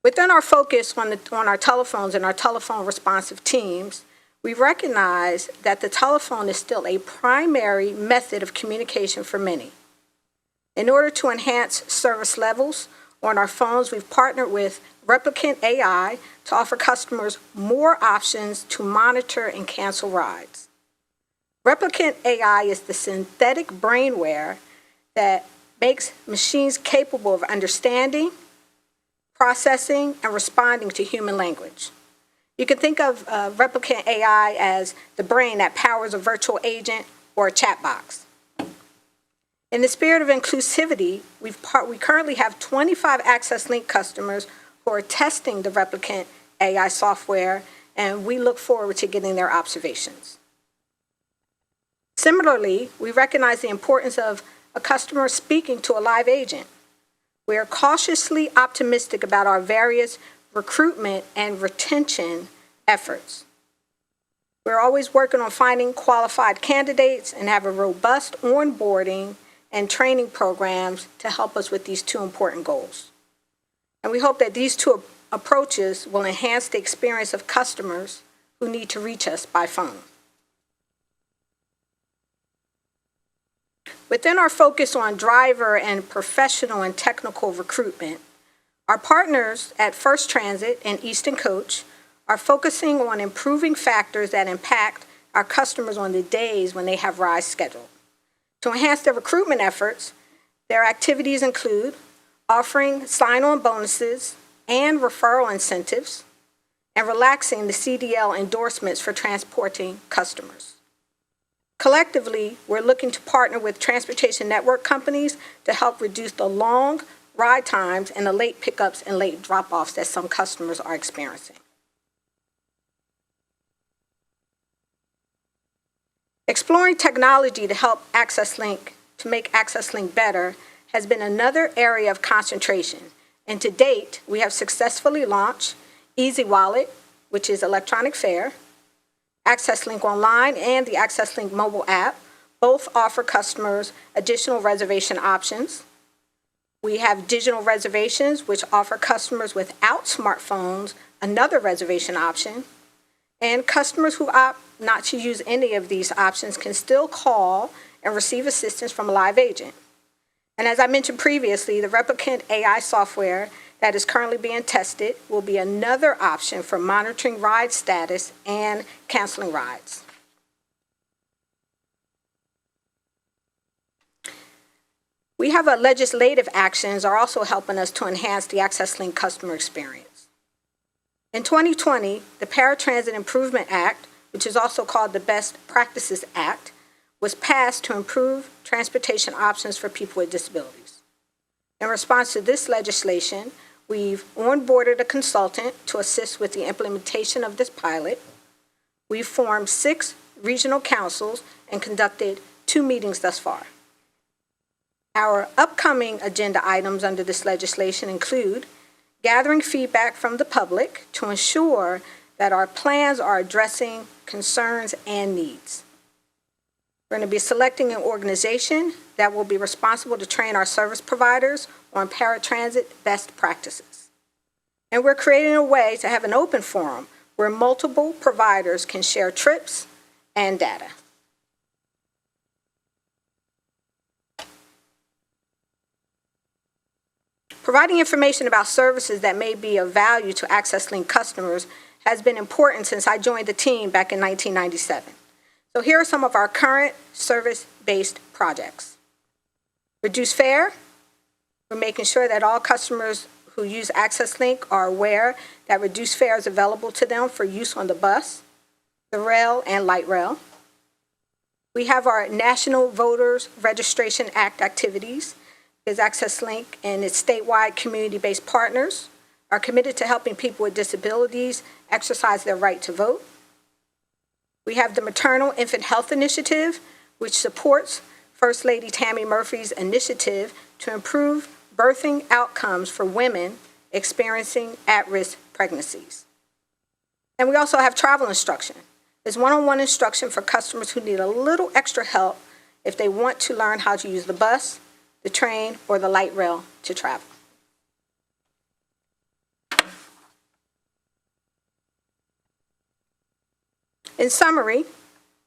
Within our focus on our telephones and our telephone responsive teams, we recognize that the telephone is still a primary method of communication for many. In order to enhance service levels on our phones, we've partnered with Replicant AI to offer customers more options to monitor and cancel rides. Replicant AI is the synthetic brainware that makes machines capable of understanding, processing, and responding to human language. You can think of Replicant AI as the brain that powers a virtual agent or a chat box. In the spirit of inclusivity, we currently have 25 AccessLink customers who are testing the Replicant AI software, and we look forward to getting their observations. Similarly, we recognize the importance of a customer speaking to a live agent. We are cautiously optimistic about our various recruitment and retention efforts. We're always working on finding qualified candidates and have a robust onboarding and training programs to help us with these two important goals. And we hope that these two approaches will enhance the experience of customers who need to reach us by phone. Within our focus on driver and professional and technical recruitment, our partners at First Transit and Easton Coach are focusing on improving factors that impact our customers on the days when they have rides scheduled. To enhance their recruitment efforts, their activities include offering sign-on bonuses and referral incentives, and relaxing the CDL endorsements for transporting customers. Collectively, we're looking to partner with transportation network companies to help reduce the long ride times and the late pickups and late drop-offs that some customers are experiencing. Exploring technology to help to make AccessLink better has been another area of concentration. And to date, we have successfully launched Easy Wallet, which is electronic fare, AccessLink Online, and the AccessLink mobile app. Both offer customers additional reservation options. We have digital reservations, which offer customers without smartphones another reservation option. And customers who opt not to use any of these options can still call and receive assistance from a live agent. And as I mentioned previously, the Replicant AI software that is currently being tested will be another option for monitoring ride status and canceling rides. We have legislative actions are also helping us to enhance the AccessLink customer experience. In 2020, the Paratransit Improvement Act, which is also called the Best Practices Act, was passed to improve transportation options for people with disabilities. In response to this legislation, we've onboarded a consultant to assist with the implementation of this pilot. We've formed 6 regional councils and conducted 2 meetings thus far. Our upcoming agenda items under this legislation include gathering feedback from the public to ensure that our plans are addressing concerns and needs. We're going to be selecting an organization that will be responsible to train our service providers on paratransit best practices. And we're creating a way to have an open forum where multiple providers can share trips and data. Providing information about services that may be of value to AccessLink customers has been important since I joined the team back in 1997. So here are some of our current service-based projects. Reduce fare. We're making sure that all customers who use AccessLink are aware that reduced fare is available to them for use on the bus, the rail, and light rail. We have our National Voters Registration Act activities, because AccessLink and its statewide community-based partners are committed to helping people with disabilities exercise their right to vote. We have the Maternal Infant Health Initiative, which supports First Lady Tammy Murphy's initiative to improve birthing outcomes for women experiencing at-risk pregnancies. And we also have travel instruction. There's one-on-one instruction for customers who need a little extra help if they want to learn how to use the bus, the train, or the light rail to travel. In summary,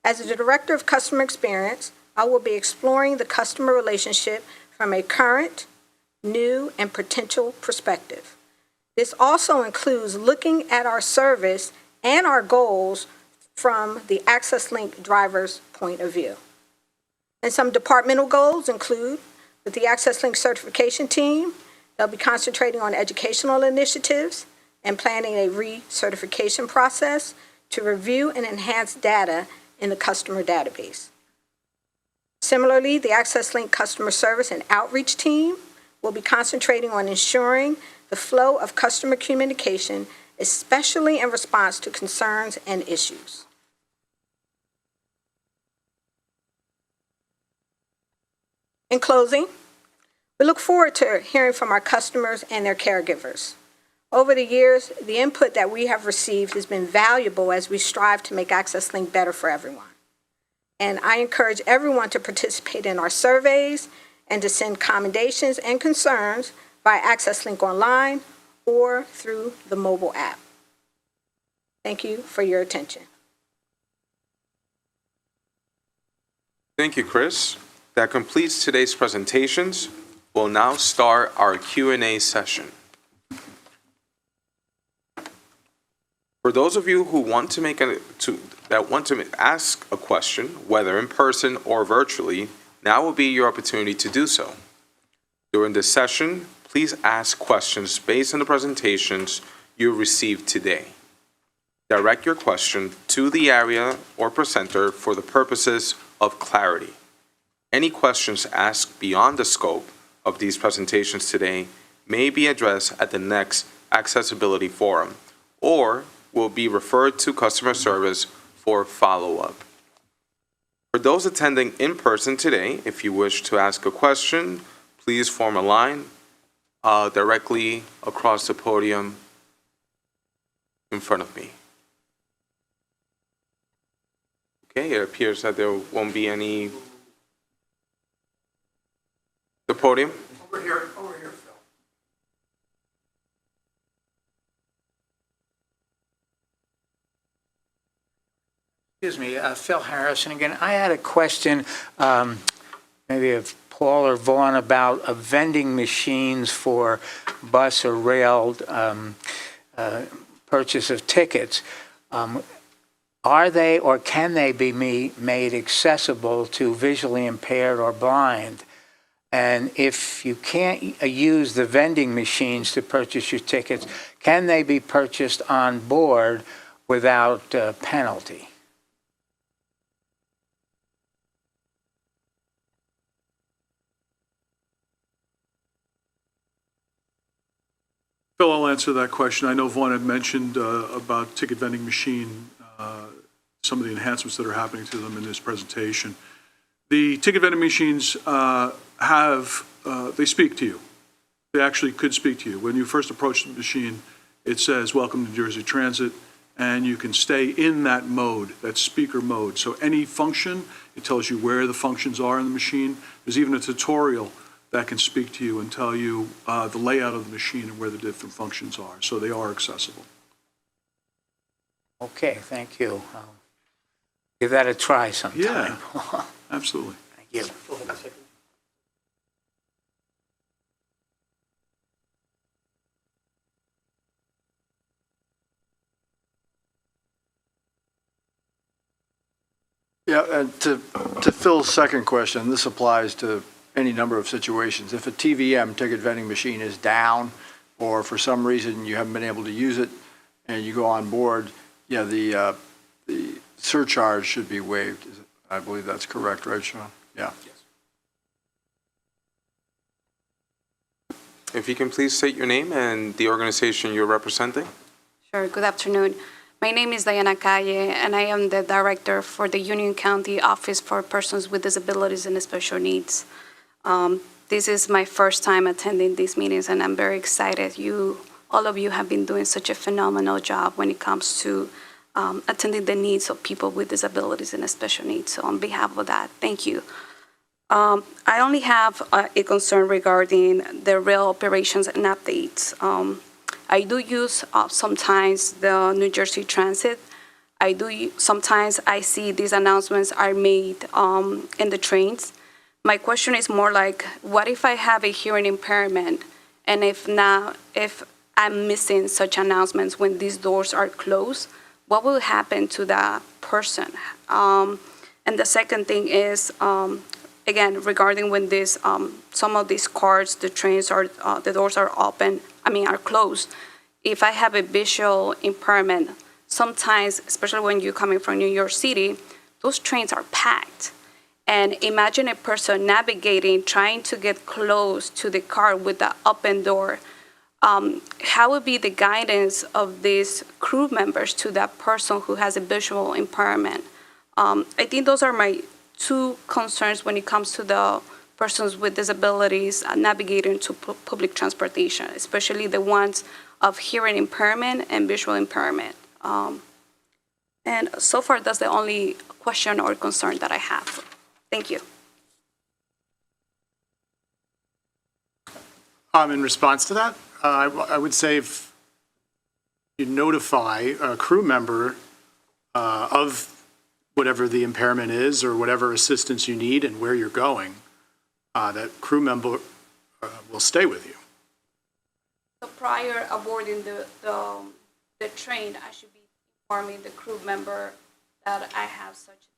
as the Director of Customer Experience, I will be exploring the customer relationship from a current, new, and potential perspective. This also includes looking at our service and our goals from the AccessLink driver's point of view. And some departmental goals include, with the AccessLink certification team, they'll be concentrating on educational initiatives and planning a recertification process to review and enhance data in the customer database. Similarly, the AccessLink customer service and outreach team will be concentrating on ensuring the flow of customer communication, especially in response to concerns and issues. In closing, we look forward to hearing from our customers and their caregivers. Over the years, the input that we have received has been valuable as we strive to make AccessLink better for everyone. And I encourage everyone to participate in our surveys and to send commendations and concerns via AccessLink Online or through the mobile app. Thank you for your attention. Thank you, Chris. That completes today's presentations. We'll now start our Q&A session. For those of you who want to ask a question, whether in person or virtually, now will be your opportunity to do so. During this session, please ask questions based on the presentations you received today. Direct your question to the area or presenter for the purposes of clarity. Any questions asked beyond the scope of these presentations today may be addressed at the next Accessibility Forum or will be referred to customer service for follow-up. For those attending in person today, if you wish to ask a question, please form a line directly across the podium in front of me. Okay, it appears that there won't be any. The podium? Over here, Phil. Excuse me, Phil Harrison again. I had a question, maybe of Paul or Vaughn, about vending machines for bus or rail purchase of tickets. Are they or can they be made accessible to visually impaired or blind? And if you can't use the vending machines to purchase your tickets, can they be purchased on board without penalty? Phil, I'll answer that question. I know Vaughn had mentioned about ticket vending machine, some of the enhancements that are happening to them in this presentation. The ticket vending machines they speak to you. They actually could speak to you. When you first approach the machine, it says, "Welcome to New Jersey Transit," and you can stay in that mode, that speaker mode. So any function, it tells you where the functions are in the machine. There's even a tutorial that can speak to you and tell you the layout of the machine and where the different functions are. So they are accessible. Okay, thank you. I'll give that a try sometime. Yeah, absolutely. Thank you. Yeah, and to Phil's second question, this applies to any number of situations. If a TVM, ticket vending machine, is down, or for some reason you haven't been able to use it, and you go on board, yeah, the surcharge should be waived. I believe that's correct, right, Sean? Yeah. If you can please state your name and the organization you're representing. Sure, good afternoon. My name is Diana Calle, and I am the director for the Union County Office for Persons with Disabilities and Special Needs. This is my first time attending these meetings, and I'm very excited. All of you have been doing such a phenomenal job when it comes to attending the needs of people with disabilities and special needs. So on behalf of that, thank you. I only have a concern regarding the rail operations and updates. I do use sometimes the New Jersey Transit. Sometimes I see these announcements are made in the trains. My question is more like, what if I have a hearing impairment, and if I'm missing such announcements when these doors are closed, what will happen to that person? And the second thing is, again, regarding when some of these cars, the trains the doors are closed. If I have a visual impairment, sometimes, especially when you're coming from New York City, those trains are packed. And imagine a person navigating, trying to get close to the car with the open door. How would be the guidance of these crew members to that person who has a visual impairment? I think those are my two concerns when it comes to the persons with disabilities navigating to public transportation, especially the ones of hearing impairment and visual impairment. And so far, that's the only question or concern that I have. Thank you. In response to that, I would say if you notify a crew member of whatever the impairment is or whatever assistance you need and where you're going, that crew member will stay with you. So prior aboarding the train, I should be informing the crew member that I have such a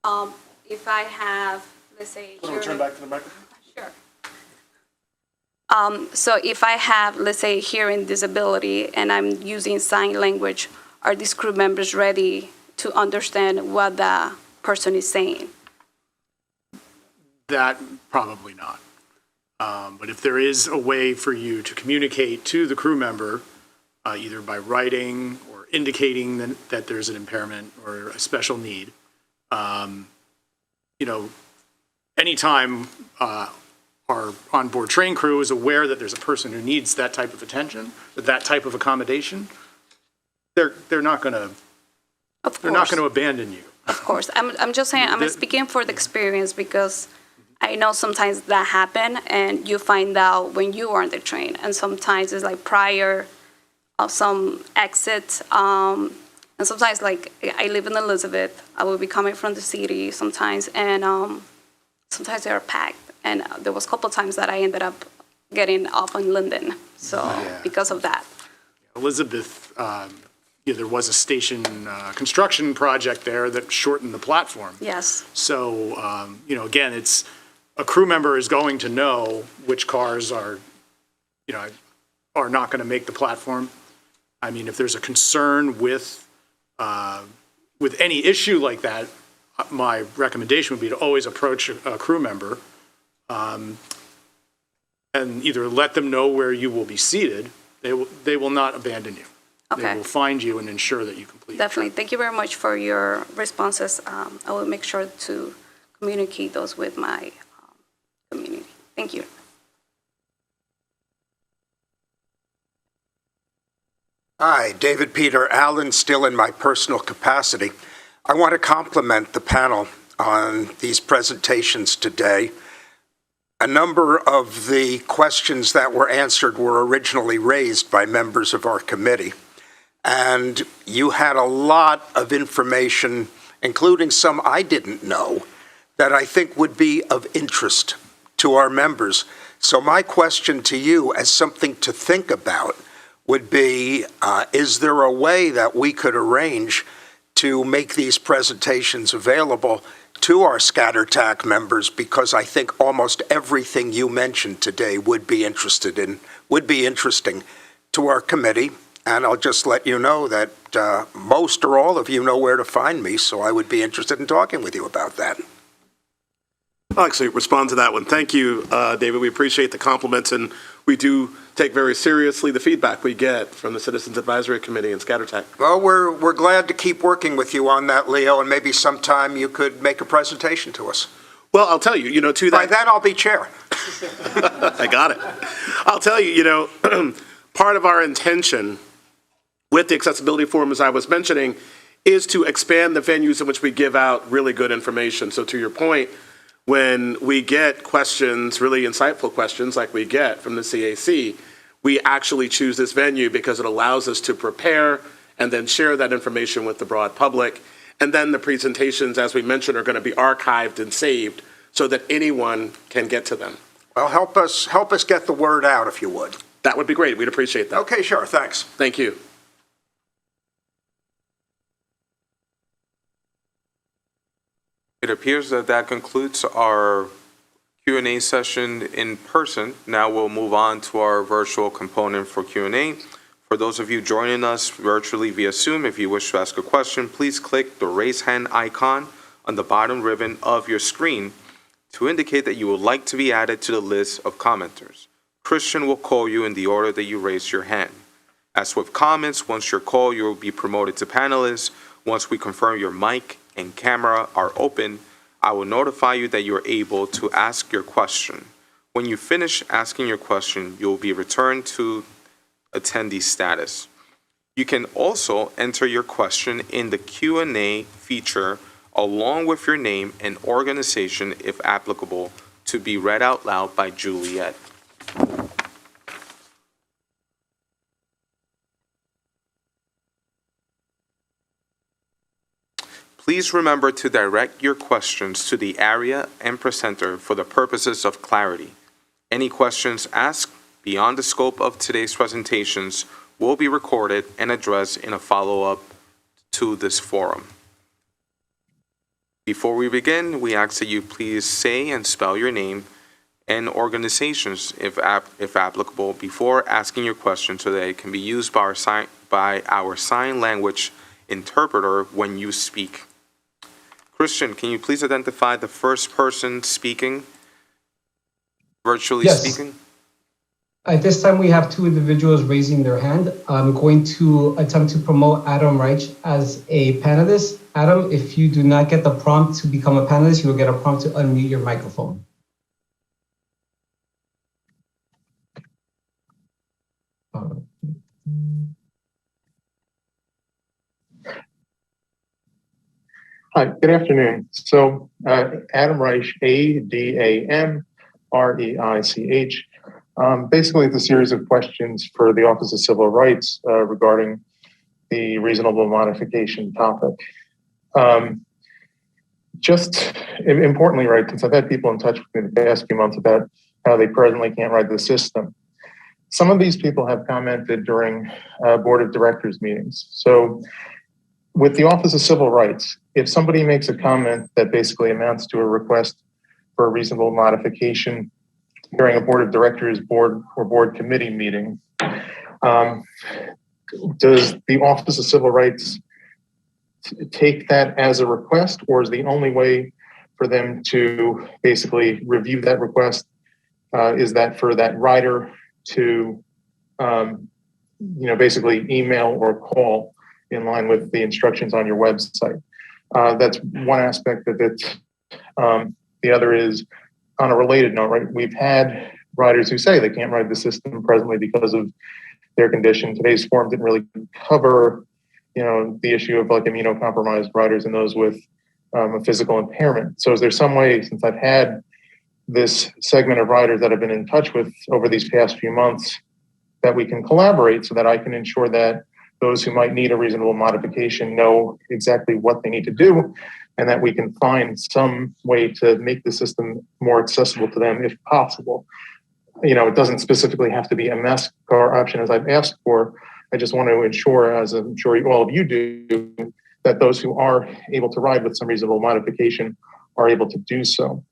disability. If I have, let's say, Turn back to the microphone. Sure. So if I have, let's say, hearing disability and I'm using sign language, are these crew members ready to understand what the person is saying? That, probably not. But if there is a way for you to communicate to the crew member, either by writing or indicating that there's an impairment or a special need, anytime our onboard train crew is aware that there's a person who needs that type of attention, that type of accommodation, they're not going to abandon you. Of course. I'm just saying, I'm speaking for the experience because I know sometimes that happen and you find out when you are on the train, and sometimes it's like prior of some exits. And sometimes, like, I live in Elizabeth, I will be coming from the city sometimes, and sometimes they are packed. And there was a couple times that I ended up getting off on Linden, because of that. Elizabeth, there was a station construction project there that shortened the platform. Yes. So, again, it's a crew member is going to know which cars are not going to make the platform. I mean, if there's a concern with any issue like that, my recommendation would be to always approach a crew member and either let them know where you will be seated. They will not abandon you. Okay. They will find you and ensure that you complete. Definitely. Thank you very much for your responses. I will make sure to communicate those with my community. Thank you. Hi, David Peter Allen, still in my personal capacity. I want to compliment the panel on these presentations today. A number of the questions that were answered were originally raised by members of our committee, and you had a lot of information, including some I didn't know, that I think would be of interest to our members. So my question to you, as something to think about, would be, is there a way that we could arrange to make these presentations available to our ScatterTAC members? Because I think almost everything you mentioned today would be interesting to our committee. And I'll just let you know that most or all of you know where to find me, so I would be interested in talking with you about that. I'll actually respond to that one. Thank you, David. We appreciate the compliments, and we do take very seriously the feedback we get from the Citizens Advisory Committee and ScatterTAC. Well, we're glad to keep working with you on that, Leo, and maybe sometime you could make a presentation to us. Well, I'll tell you, to that... By then, I'll be chair. I got it. I'll tell you, part of our intention with the Accessibility Forum, as I was mentioning, is to expand the venues in which we give out really good information. So to your point, when we get questions, really insightful questions like we get from the CAC, we actually choose this venue because it allows us to prepare and then share that information with the broad public. And then the presentations, as we mentioned, are going to be archived and saved so that anyone can get to them. Well, help us get the word out, if you would. That would be great. We'd appreciate that. Okay, sure. Thanks. Thank you. It appears that concludes our Q&A session in person. Now we'll move on to our virtual component for Q&A. For those of you joining us virtually via Zoom, if you wish to ask a question, please click the raise hand icon on the bottom ribbon of your screen to indicate that you would like to be added to the list of commenters. Christian will call you in the order that you raise your hand. As with comments, once you're called, you will be promoted to panelist. Once we confirm your mic and camera are open, I will notify you that you are able to ask your question. When you finish asking your question, you will be returned to attendee status. You can also enter your question in the Q&A feature along with your name and organization, if applicable, to be read out loud by Juliet. Please remember to direct your questions to the area and presenter for the purposes of clarity. Any questions asked beyond the scope of today's presentations will be recorded and addressed in a follow-up to this forum. Before we begin, we ask that you please say and spell your name and organizations, if applicable, before asking your question so that it can be used by our sign language interpreter when you speak. Christian, can you please identify the first person speaking, virtually speaking? At this time, we have two individuals raising their hand. I'm going to attempt to promote Adam Reich as a panelist. Adam, if you do not get the prompt to become a panelist, you will get a prompt to unmute your microphone. Hi, good afternoon. So Adam Reich, A-D-A-M-R-E-I-C-H. Basically, it's a series of questions for the Office of Civil Rights regarding the reasonable modification topic. Just importantly, right, since I've had people in touch with me the past few months about how they presently can't ride the system. Some of these people have commented during board of directors meetings. So with the Office of Civil Rights, if somebody makes a comment that basically amounts to a request for a reasonable modification during a board of directors board or board committee meeting, does the Office of Civil Rights take that as a request, or is the only way for them to basically review that request is that for that rider to basically email or call in line with the instructions on your website? That's one aspect of it. The other is, on a related note, right? We've had riders who say they can't ride the system presently because of their condition. Today's form didn't really cover, the issue of like immunocompromised riders and those with a physical impairment. So is there some way, since I've had this segment of riders that I've been in touch with over these past few months, that we can collaborate so that I can ensure that those who might need a reasonable modification know exactly what they need to do, and that we can find some way to make the system more accessible to them if possible. It doesn't specifically have to be a mask car option as I've asked for. I just want to ensure, as I'm sure all of you do, that those who are able to ride with some reasonable modification are able to do so.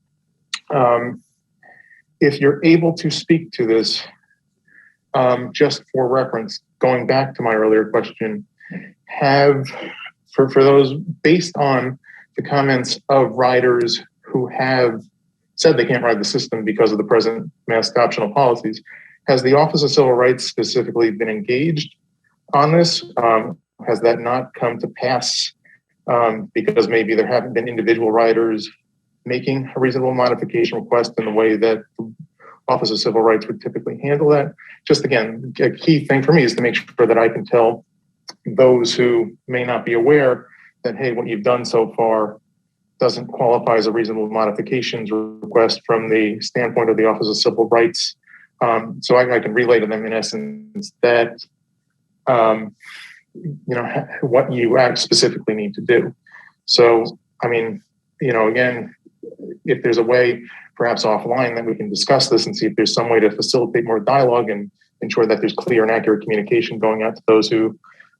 If you're able to speak to this, just for reference, going back to my earlier question, for those, based on the comments of riders who have said they can't ride the system because of the present mask optional policies, has the Office of Civil Rights specifically been engaged on this? Has that not come to pass because maybe there haven't been individual riders making a reasonable modification request in the way that the Office of Civil Rights would typically handle that? Just again, a key thing for me is to make sure that I can tell those who may not be aware that, hey, what you've done so far doesn't qualify as a reasonable modifications request from the standpoint of the Office of Civil Rights. So I can relay to them in essence that, what you specifically need to do. So, again, if there's a way, perhaps offline, that we can discuss this and see if there's some way to facilitate more dialogue and ensure that there's clear and accurate communication going out to those who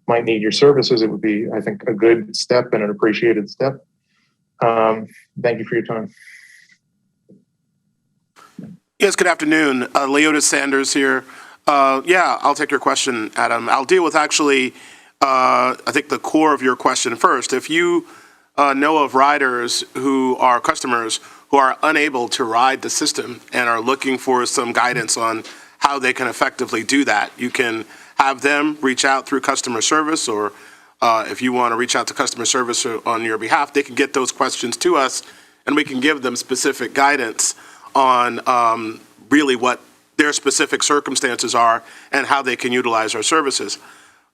might need your services, it would be, I think, a good step and an appreciated step. Thank you for your time. Yes, good afternoon. Leota Sanders here. I'll take your question, Adam. I'll deal with actually, I think, the core of your question first. If you know of riders who are customers who are unable to ride the system and are looking for some guidance on how they can effectively do that, you can have them reach out through customer service, or if you want to reach out to customer service on your behalf, they can get those questions to us and we can give them specific guidance on really what their specific circumstances are and how they can utilize our services.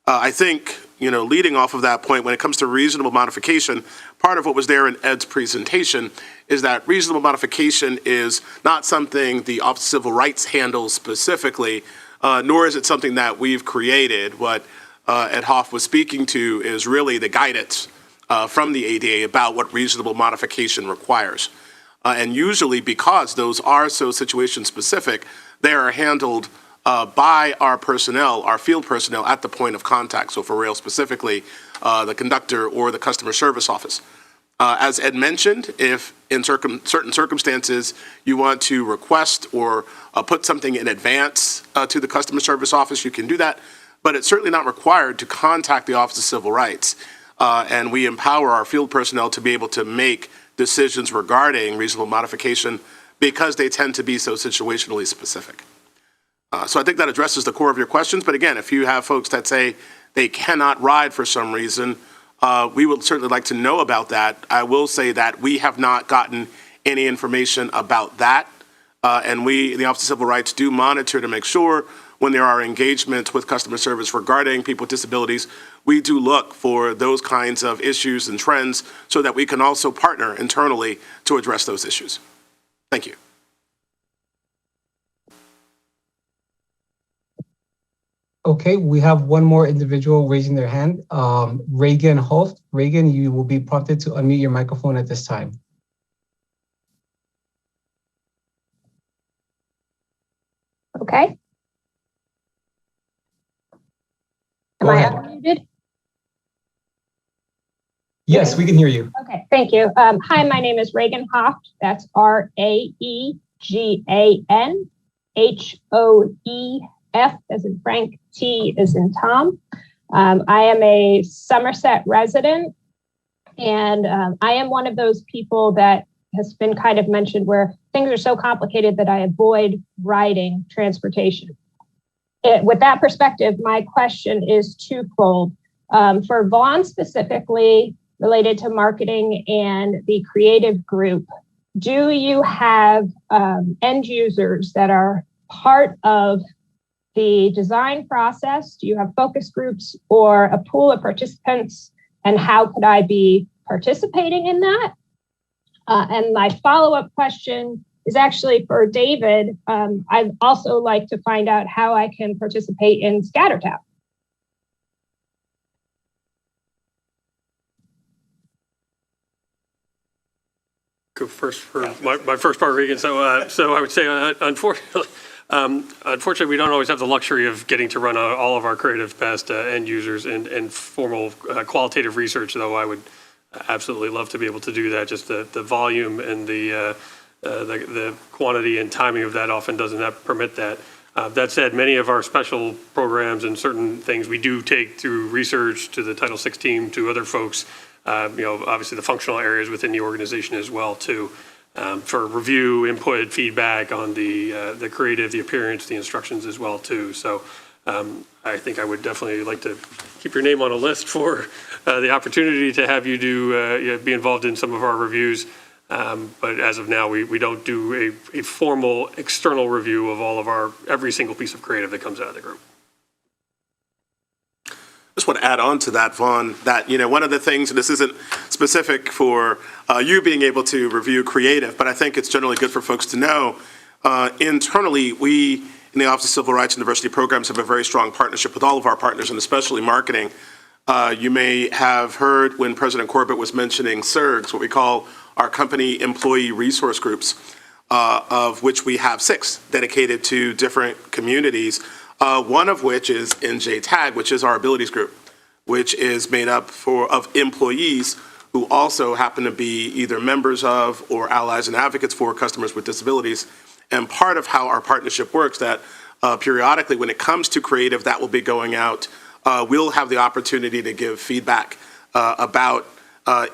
I think, leading off of that point, when it comes to reasonable modification, part of what was there in Ed's presentation is that reasonable modification is not something the Office of Civil Rights handles specifically, nor is it something that we've created. What Ed Hoff was speaking to is really the guidance from the ADA about what reasonable modification requires. And usually, because those are so situation specific, they are handled by our personnel, our field personnel at the point of contact. So for rail specifically, the conductor or the customer service office. As Ed mentioned, if in certain circumstances you want to request or put something in advance to the customer service office, you can do that. But it's certainly not required to contact the Office of Civil Rights. And we empower our field personnel to be able to make decisions regarding reasonable modification because they tend to be so situationally specific. So I think that addresses the core of your questions. But again, if you have folks that say they cannot ride for some reason, we would certainly like to know about that. I will say that we have not gotten any information about that. And we, the Office of Civil Rights, do monitor to make sure when there are engagements with customer service regarding people with disabilities, we do look for those kinds of issues and trends so that we can also partner internally to address those issues. Thank you. Okay, we have one more individual raising their hand. Reagan Holt. Reagan, you will be prompted to unmute your microphone at this time. Okay. Am I unmuted? Yes, we can hear you. Okay, thank you. Hi, my name is Reagan Hoft. That's RAEGANHOEF as in Frank, T as in Tom. I am a Somerset resident, and I am one of those people that has been kind of mentioned where things are so complicated that I avoid riding transportation. With that perspective, my question is twofold. For Vaughn specifically, related to marketing and the creative group, do you have end users that are part of the design process? Do you have focus groups or a pool of participants? And how could I be participating in that? And my follow-up question is actually for David. I'd also like to find out how I can participate in ScatterTap. Go first for my first part, Regan. So I would say, unfortunately, we don't always have the luxury of getting to run all of our creative past end users and formal qualitative research, though I would absolutely love to be able to do that. Just the volume and the quantity and timing of that often doesn't permit that. That said, many of our special programs and certain things we do take through research to the Title VI team, to other folks, obviously the functional areas within the organization as well, too, for review, input, feedback on the creative, the appearance, the instructions as well, too. So I think I would definitely like to keep your name on a list for the opportunity to have you be involved in some of our reviews. But as of now, we don't do a formal external review of every single piece of creative that comes out of the group. Just want to add on to that, Vaughn, that, one of the things, and this isn't specific for you being able to review creative, but I think it's generally good for folks to know, internally, we in the Office of Civil Rights and Diversity Programs have a very strong partnership with all of our partners, and especially marketing. You may have heard when President Corbett was mentioning CERGs, what we call our company employee resource groups, of which we have 6 dedicated to different communities. One of which is NJTAG, which is our abilities group, which is made up of employees who also happen to be either members of or allies and advocates for customers with disabilities. And part of how our partnership works, that periodically when it comes to creative that will be going out, we'll have the opportunity to give feedback about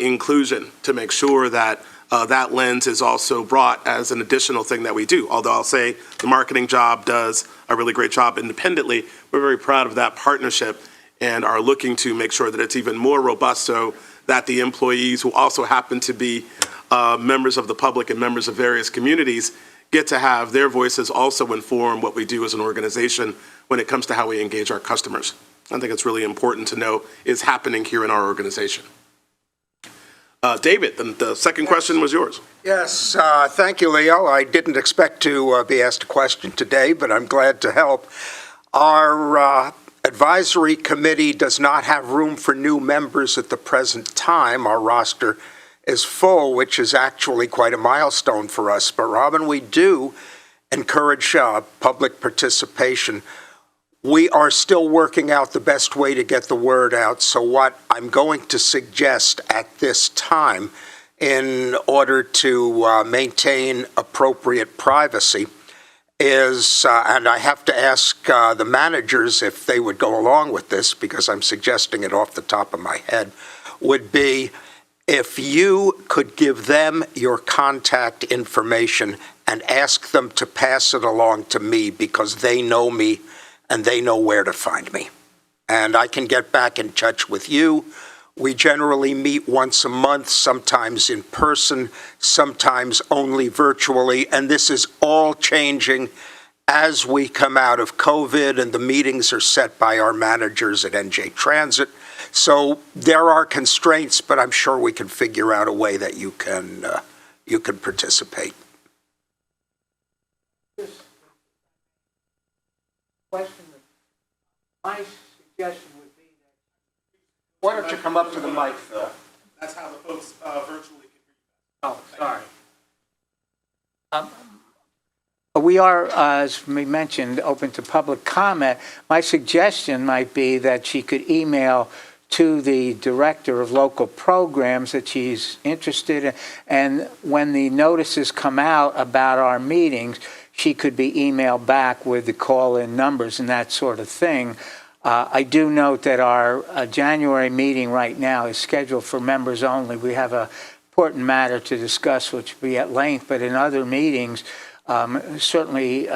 inclusion to make sure that that lens is also brought as an additional thing that we do. Although I'll say the marketing job does a really great job independently, we're very proud of that partnership and are looking to make sure that it's even more robust so that the employees who also happen to be members of the public and members of various communities get to have their voices also inform what we do as an organization when it comes to how we engage our customers. I think it's really important to know is happening here in our organization. David, the second question was yours. Yes, thank you, Leo. I didn't expect to be asked a question today, but I'm glad to help. Our advisory committee does not have room for new members at the present time. Our roster is full, which is actually quite a milestone for us. But Robin, we do encourage public participation. We are still working out the best way to get the word out. So what I'm going to suggest at this time, in order to maintain appropriate privacy, is, and I have to ask the managers if they would go along with this, because I'm suggesting it off the top of my head, would be if you could give them your contact information and ask them to pass it along to me, because they know me and they know where to find me. And I can get back in touch with you. We generally meet once a month, sometimes in person, sometimes only virtually, and this is all changing as we come out of COVID, and the meetings are set by our managers at NJ Transit. So there are constraints, but I'm sure we can figure out a way that you can participate. My suggestion would be that, why don't you come up to the mic, Phil? That's how the folks virtually can hear you. Oh, sorry. We are, as we mentioned, open to public comment. My suggestion might be that she could email to the director of local programs that she's interested in, and when the notices come out about our meetings, she could be emailed back with the call-in numbers and that sort of thing. I do note that our January meeting right now is scheduled for members only. We have an important matter to discuss, which will be at length, but in other meetings, certainly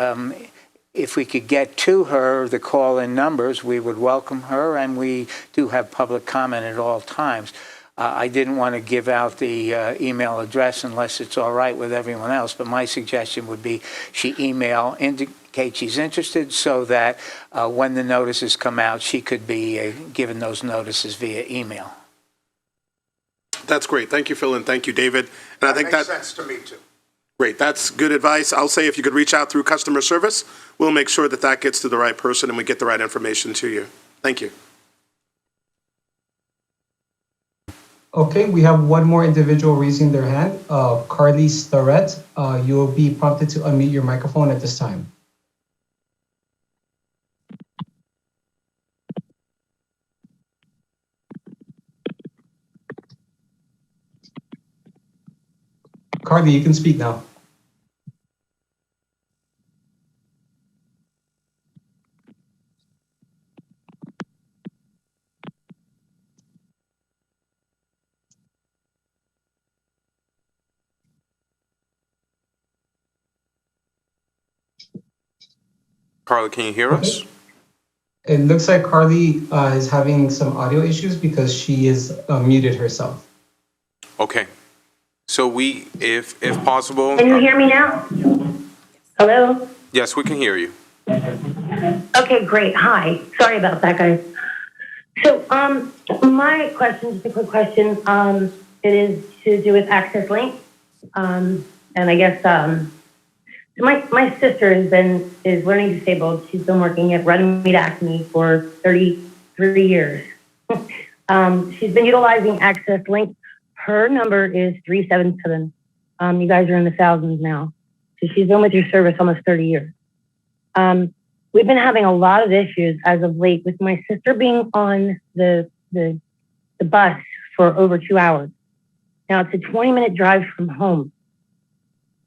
if we could get to her the call-in numbers, we would welcome her, and we do have public comment at all times. I didn't want to give out the email address unless it's all right with everyone else, but my suggestion would be she email indicate she's interested so that when the notices come out, she could be given those notices via email. That's great. Thank you, Phil, and thank you, David. And I think makes that sense to me, too. great. That's good advice. I'll say if you could reach out through customer service, we'll make sure that that gets to the right person and we get the right information to you. Thank you. Okay, we have one more individual raising their hand. Carly Starrett, you will be prompted to unmute your microphone at this time. Carly, you can speak now. Carla, can you hear us? It looks like Carly is having some audio issues because she is muted herself. Okay. So if possible. Can you hear me now? Hello? Yes, we can hear you. Okay, great. Hi. Sorry about that, guys. So, my question, just a quick question. It is to do with Access Link. And I guess, my sister is learning disabled. She's been working at Runnymede Acme for 33 years. She's been utilizing Access Link. Her number is 377. You guys are in the thousands now. So she's been with your service almost 30 years. We've been having a lot of issues as of late with my sister being on the bus for over 2 hours. Now it's a 20-minute drive from home.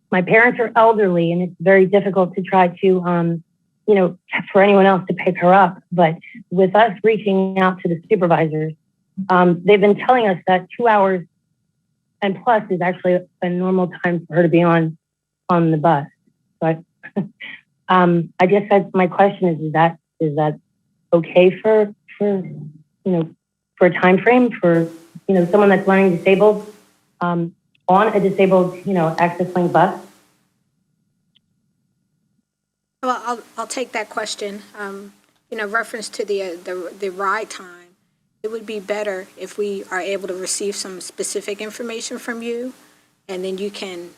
My parents are elderly and it's very difficult to try to, for anyone else to pick her up. But with us reaching out to the supervisors, they've been telling us that 2 hours and plus is actually a normal time for her to be on the bus. But I guess my question is that okay for a time frame for someone that's learning disabled on a disabled Access Link bus? Well, I'll take that question. Reference to the ride time. It would be better if we are able to receive some specific information from you, and then you can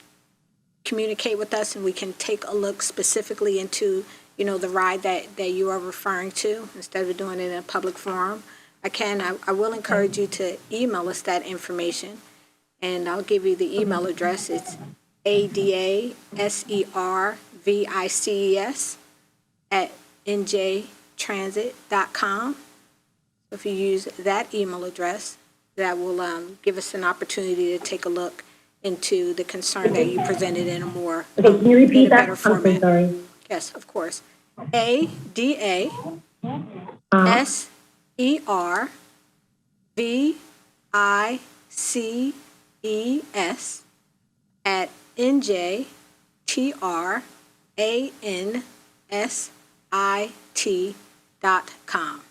communicate with us, and we can take a look specifically into, the ride that you are referring to, instead of doing it in a public forum. I will encourage you to email us that information, and I'll give you the email address. It's adaservices@njtransit.com. If you use that email address, that will give us an opportunity to take a look into the concern that you presented in a more Okay, can you repeat that? better format. I'm so sorry. Yes, of course. ADASERVICES@njtransit.com.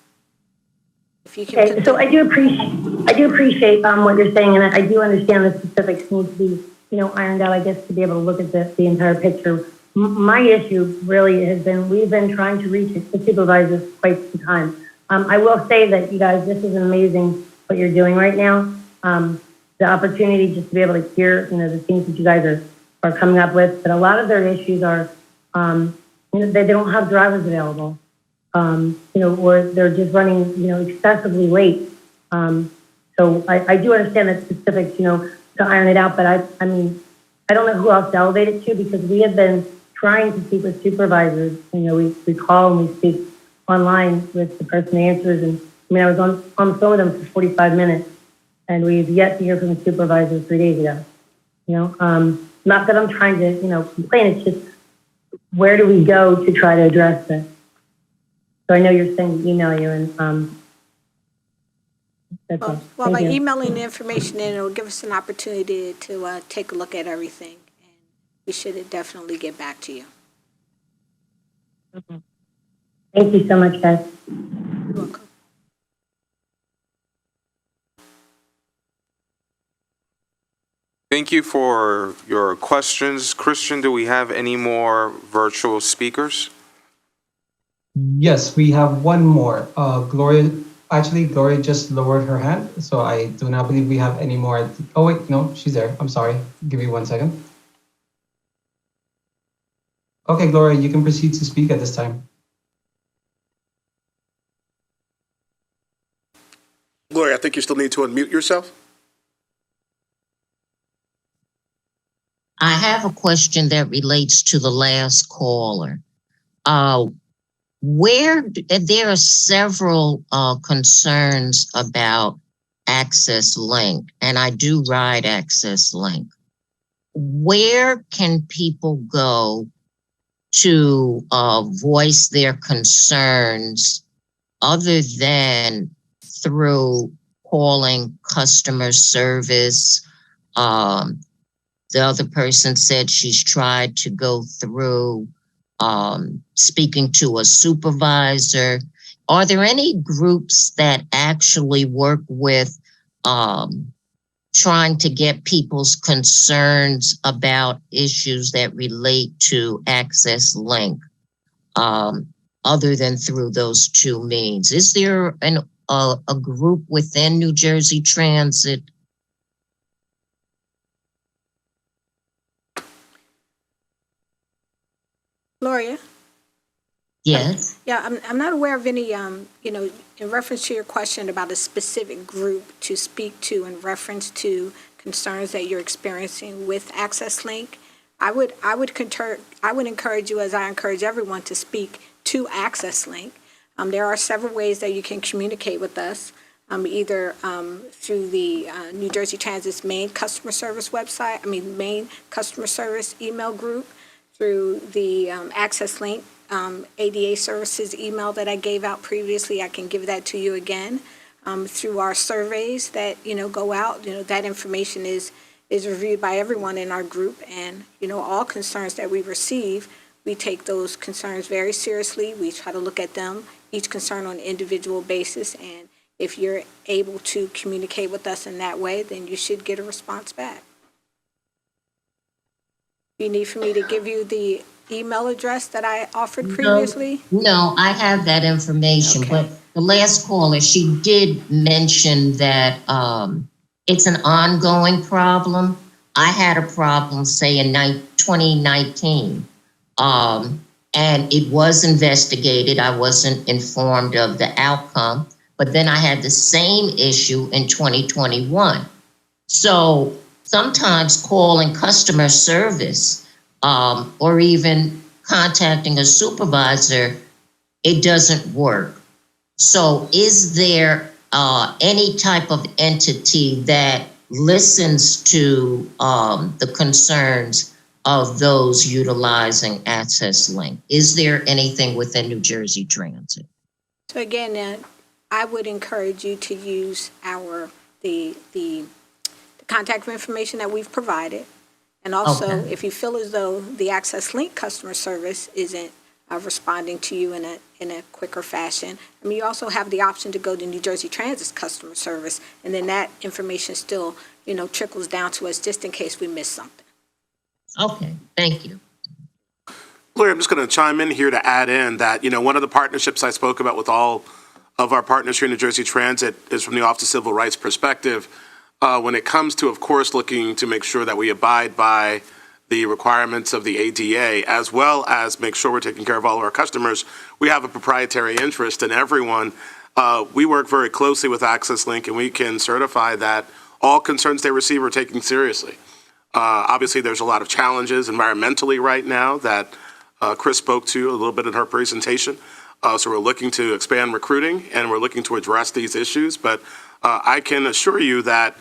If you can Okay, so I do appreciate what you're saying, and I do understand the specifics need to be, ironed out, I guess, to be able to look at the entire picture. My issue really has been, we've been trying to reach the supervisors for quite some time. I will say that you guys, this is amazing what you're doing right now. The opportunity just to be able to hear, the things that you guys are coming up with, but a lot of their issues are, they don't have drivers available. Or they're just running, excessively late. So I do understand the specifics, to iron it out, but I mean, I don't know who else to elevate it to, because we have been trying to speak with supervisors. We call and we speak online with the person who answers. And I was on the phone with them for 45 minutes, and we've yet to hear from the supervisor 3 days ago. Not that I'm trying to, complain. It's just, where do we go to try to address this? So I know you're saying to email you, and that's it. Well, by Thank you. emailing the information in, it'll give us an opportunity to take a look at everything, and we should definitely get back to you. Thank you so much, guys. You're welcome. Thank you for your questions. Christian, do we have any more virtual speakers? Yes, we have one more. Gloria just lowered her hand, so I do not believe we have any more. Oh, wait, no, she's there. I'm sorry. Give me 1 second. Okay, Gloria, you can proceed to speak at this time. Gloria, I think you still need to unmute yourself. I have a question that relates to the last caller. There are several concerns about Access Link, and I do ride Access Link. Where can people go to voice their concerns other than through calling customer service? The other person said she's tried to go through speaking to a supervisor. Are there any groups that actually work with trying to get people's concerns about issues that relate to Access Link other than through those two means? Is there a group within New Jersey Transit? Gloria? Yes. Yeah, I'm not aware of any, in reference to your question about a specific group to speak to in reference to concerns that you're experiencing with Access Link. I would encourage you, as I encourage everyone, to speak to Access Link. There are several ways that you can communicate with us, either through the New Jersey Transit's main customer service main customer service email group, through the Access Link ADA services email that I gave out previously. I can give that to you again. Through our surveys that, go out, that information is reviewed by everyone in our group. And, all concerns that we receive, we take those concerns very seriously. We try to look at them, each concern on an individual basis. And if you're able to communicate with us in that way, then you should get a response back. You need for me to give you the email address that I offered previously? No, I have that information, but the last caller, she did mention that it's an ongoing problem. I had a problem, say, in 2019, and it was investigated. I wasn't informed of the outcome, but then I had the same issue in 2021. So sometimes calling customer service or even contacting a supervisor, it doesn't work. So is there any type of entity that listens to the concerns of those utilizing Access Link? Is there anything within New Jersey Transit? So again, I would encourage you to use the contact information that we've provided. And also, if you feel as though the Access Link customer service isn't responding to you in a quicker fashion, you also have the option to go to New Jersey Transit's customer service, and then that information still, trickles down to us just in case we miss something. Okay, thank you. Gloria, I'm just going to chime in here to add in that, one of the partnerships I spoke about with all of our partners here in New Jersey Transit is from the Office of Civil Rights perspective. When it comes to, of course, looking to make sure that we abide by the requirements of the ADA, as well as make sure we're taking care of all of our customers, we have a proprietary interest in everyone. We work very closely with Access Link, and we can certify that all concerns they receive are taken seriously. Obviously, there's a lot of challenges environmentally right now that Chris spoke to a little bit in her presentation. So we're looking to expand recruiting, and we're looking to address these issues. But I can assure you that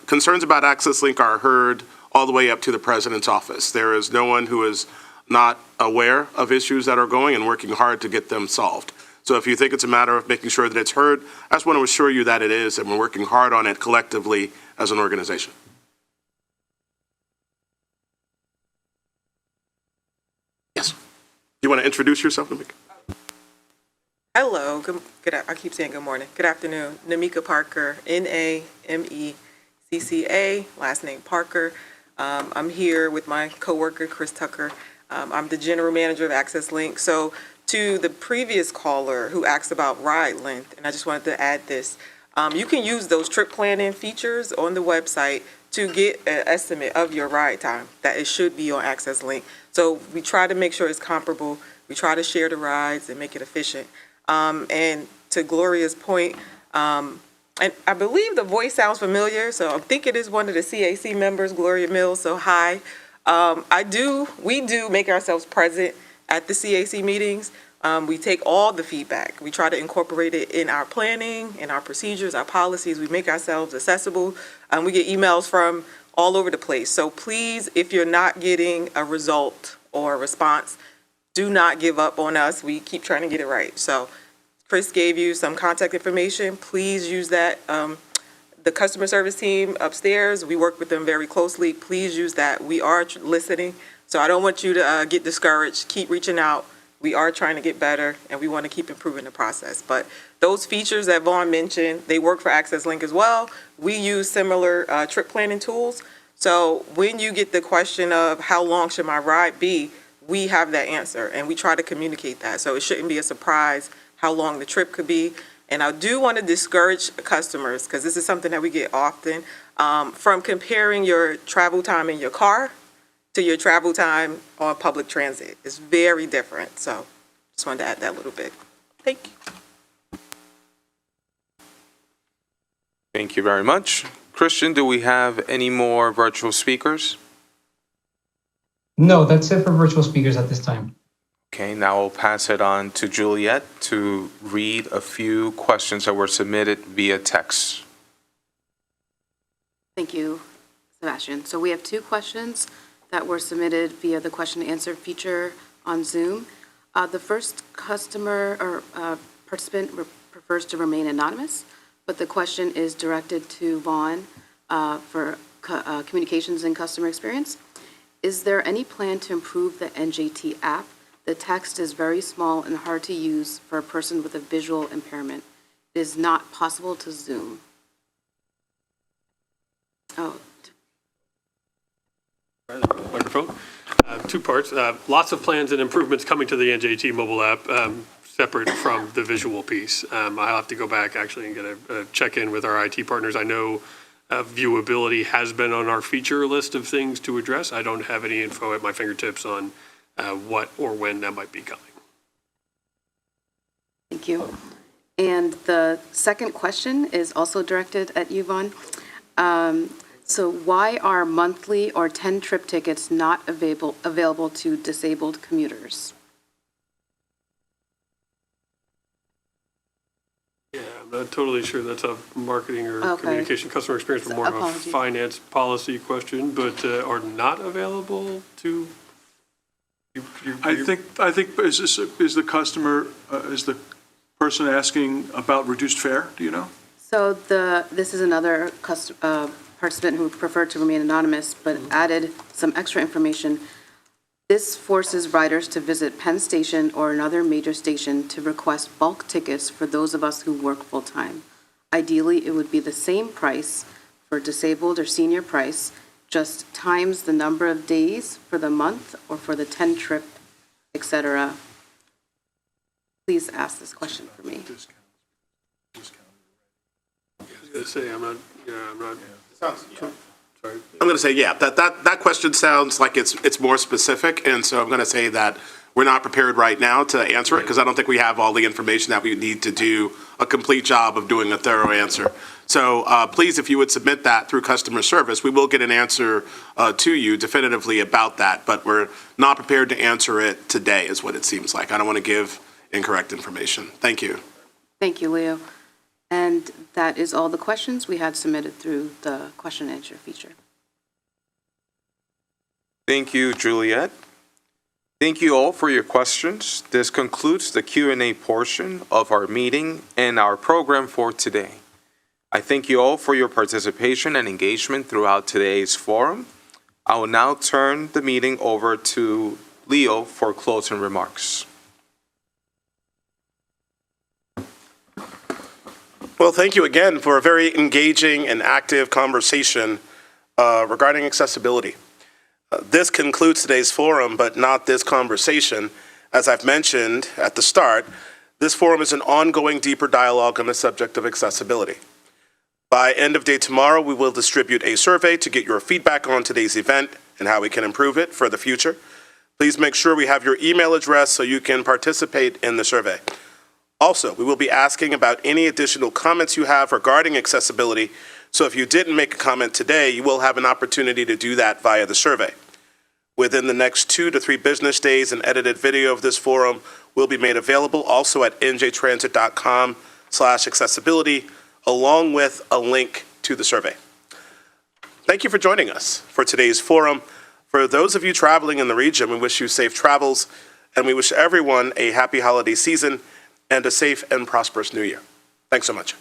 concerns about Access Link are heard all the way up to the president's office. There is no one who is not aware of issues that are going and working hard to get them solved. So if you think it's a matter of making sure that it's heard, I just want to assure you that it is, and we're working hard on it collectively as an organization. Yes. You want to introduce yourself, Namika? Hello. I keep saying good morning. Good afternoon. Namika Parker, N-A-M-E-C-C-A, last name Parker. I'm here with my coworker, Chris Tucker. I'm the general manager of Access Link. So to the previous caller who asked about ride length, and I just wanted to add this. You can use those trip planning features on the website to get an estimate of your ride time, that it should be on Access Link. So we try to make sure it's comparable. We try to share the rides and make it efficient. And to Gloria's point, and I believe the voice sounds familiar, so I think it is one of the CAC members, Gloria Mills, so hi. We do make ourselves present at the CAC meetings. We take all the feedback. We try to incorporate it in our planning, in our procedures, our policies. We make ourselves accessible. We get emails from all over the place. So please, if you're not getting a result or a response, do not give up on us. We keep trying to get it right. So Chris gave you some contact information. Please use that. The customer service team upstairs, we work with them very closely. Please use that. We are listening. So I don't want you to get discouraged. Keep reaching out. We are trying to get better, and we want to keep improving the process. But those features that Vaughn mentioned, they work for Access Link as well. We use similar trip planning tools. So when you get the question of how long should my ride be, we have that answer, and we try to communicate that. So it shouldn't be a surprise how long the trip could be. And I do want to discourage customers, because this is something that we get often, from comparing your travel time in your car to your travel time on public transit. It's very different. So just wanted to add that little bit. Thank you. Thank you very much. Christian, do we have any more virtual speakers? No, that's it for virtual speakers at this time. Okay, now we'll pass it on to Juliet to read a few questions that were submitted via text. Thank you, Sebastian. So we have 2 questions that were submitted via the question and answer feature on Zoom. The first customer or participant prefers to remain anonymous, but the question is directed to Vaughn for communications and customer experience. Is there any plan to improve the NJT app? The text is very small and hard to use for a person with a visual impairment. It is not possible to zoom. Oh. Wonderful. 2 parts. Lots of plans and improvements coming to the NJT mobile app, separate from the visual piece. I'll have to go back actually and get a check-in with our IT partners. I know viewability has been on our feature list of things to address. I don't have any info at my fingertips on what or when that might be coming. Thank you. And the second question is also directed at you, Vaughn. So why are monthly or 10-trip tickets not available to disabled commuters? Yeah, I'm not totally sure that's a marketing or Okay. communication customer experience, but more of a Apologies. finance policy question, but are not available to I think is the customer, is the person asking about reduced fare? Do you know? So this is another participant who preferred to remain anonymous, but added some extra information. This forces riders to visit Penn Station or another major station to request bulk tickets for those of us who work full-time. Ideally, it would be the same price for disabled or senior price, just times the number of days for the month or for the 10-trip, etc. Please ask this question for me. I was going to say, I'm not. Sorry. I'm going to say, yeah, that question sounds like it's more specific, and so I'm going to say that we're not prepared right now to answer it because I don't think we have all the information that we need to do a complete job of doing a thorough answer. So please, if you would submit that through customer service, we will get an answer to you definitively about that, but we're not prepared to answer it today is what it seems like. I don't want to give incorrect information. Thank you. Thank you, Leo. And that is all the questions we had submitted through the question and answer feature. Thank you, Juliet. Thank you all for your questions. This concludes the Q&A portion of our meeting and our program for today. I thank you all for your participation and engagement throughout today's forum. I will now turn the meeting over to Leo for closing remarks. Well, thank you again for a very engaging and active conversation regarding accessibility. This concludes today's forum, but not this conversation. As I've mentioned at the start, this forum is an ongoing, deeper dialogue on the subject of accessibility. By end of day tomorrow, we will distribute a survey to get your feedback on today's event and how we can improve it for the future. Please make sure we have your email address so you can participate in the survey. Also, we will be asking about any additional comments you have regarding accessibility, so if you didn't make a comment today, you will have an opportunity to do that via the survey. Within the next 2 to 3 business days, an edited video of this forum will be made available also at njtransit.com/accessibility, along with a link to the survey. Thank you for joining us for today's forum. For those of you traveling in the region, we wish you safe travels, and we wish everyone a happy holiday season and a safe and prosperous new year. Thanks so much.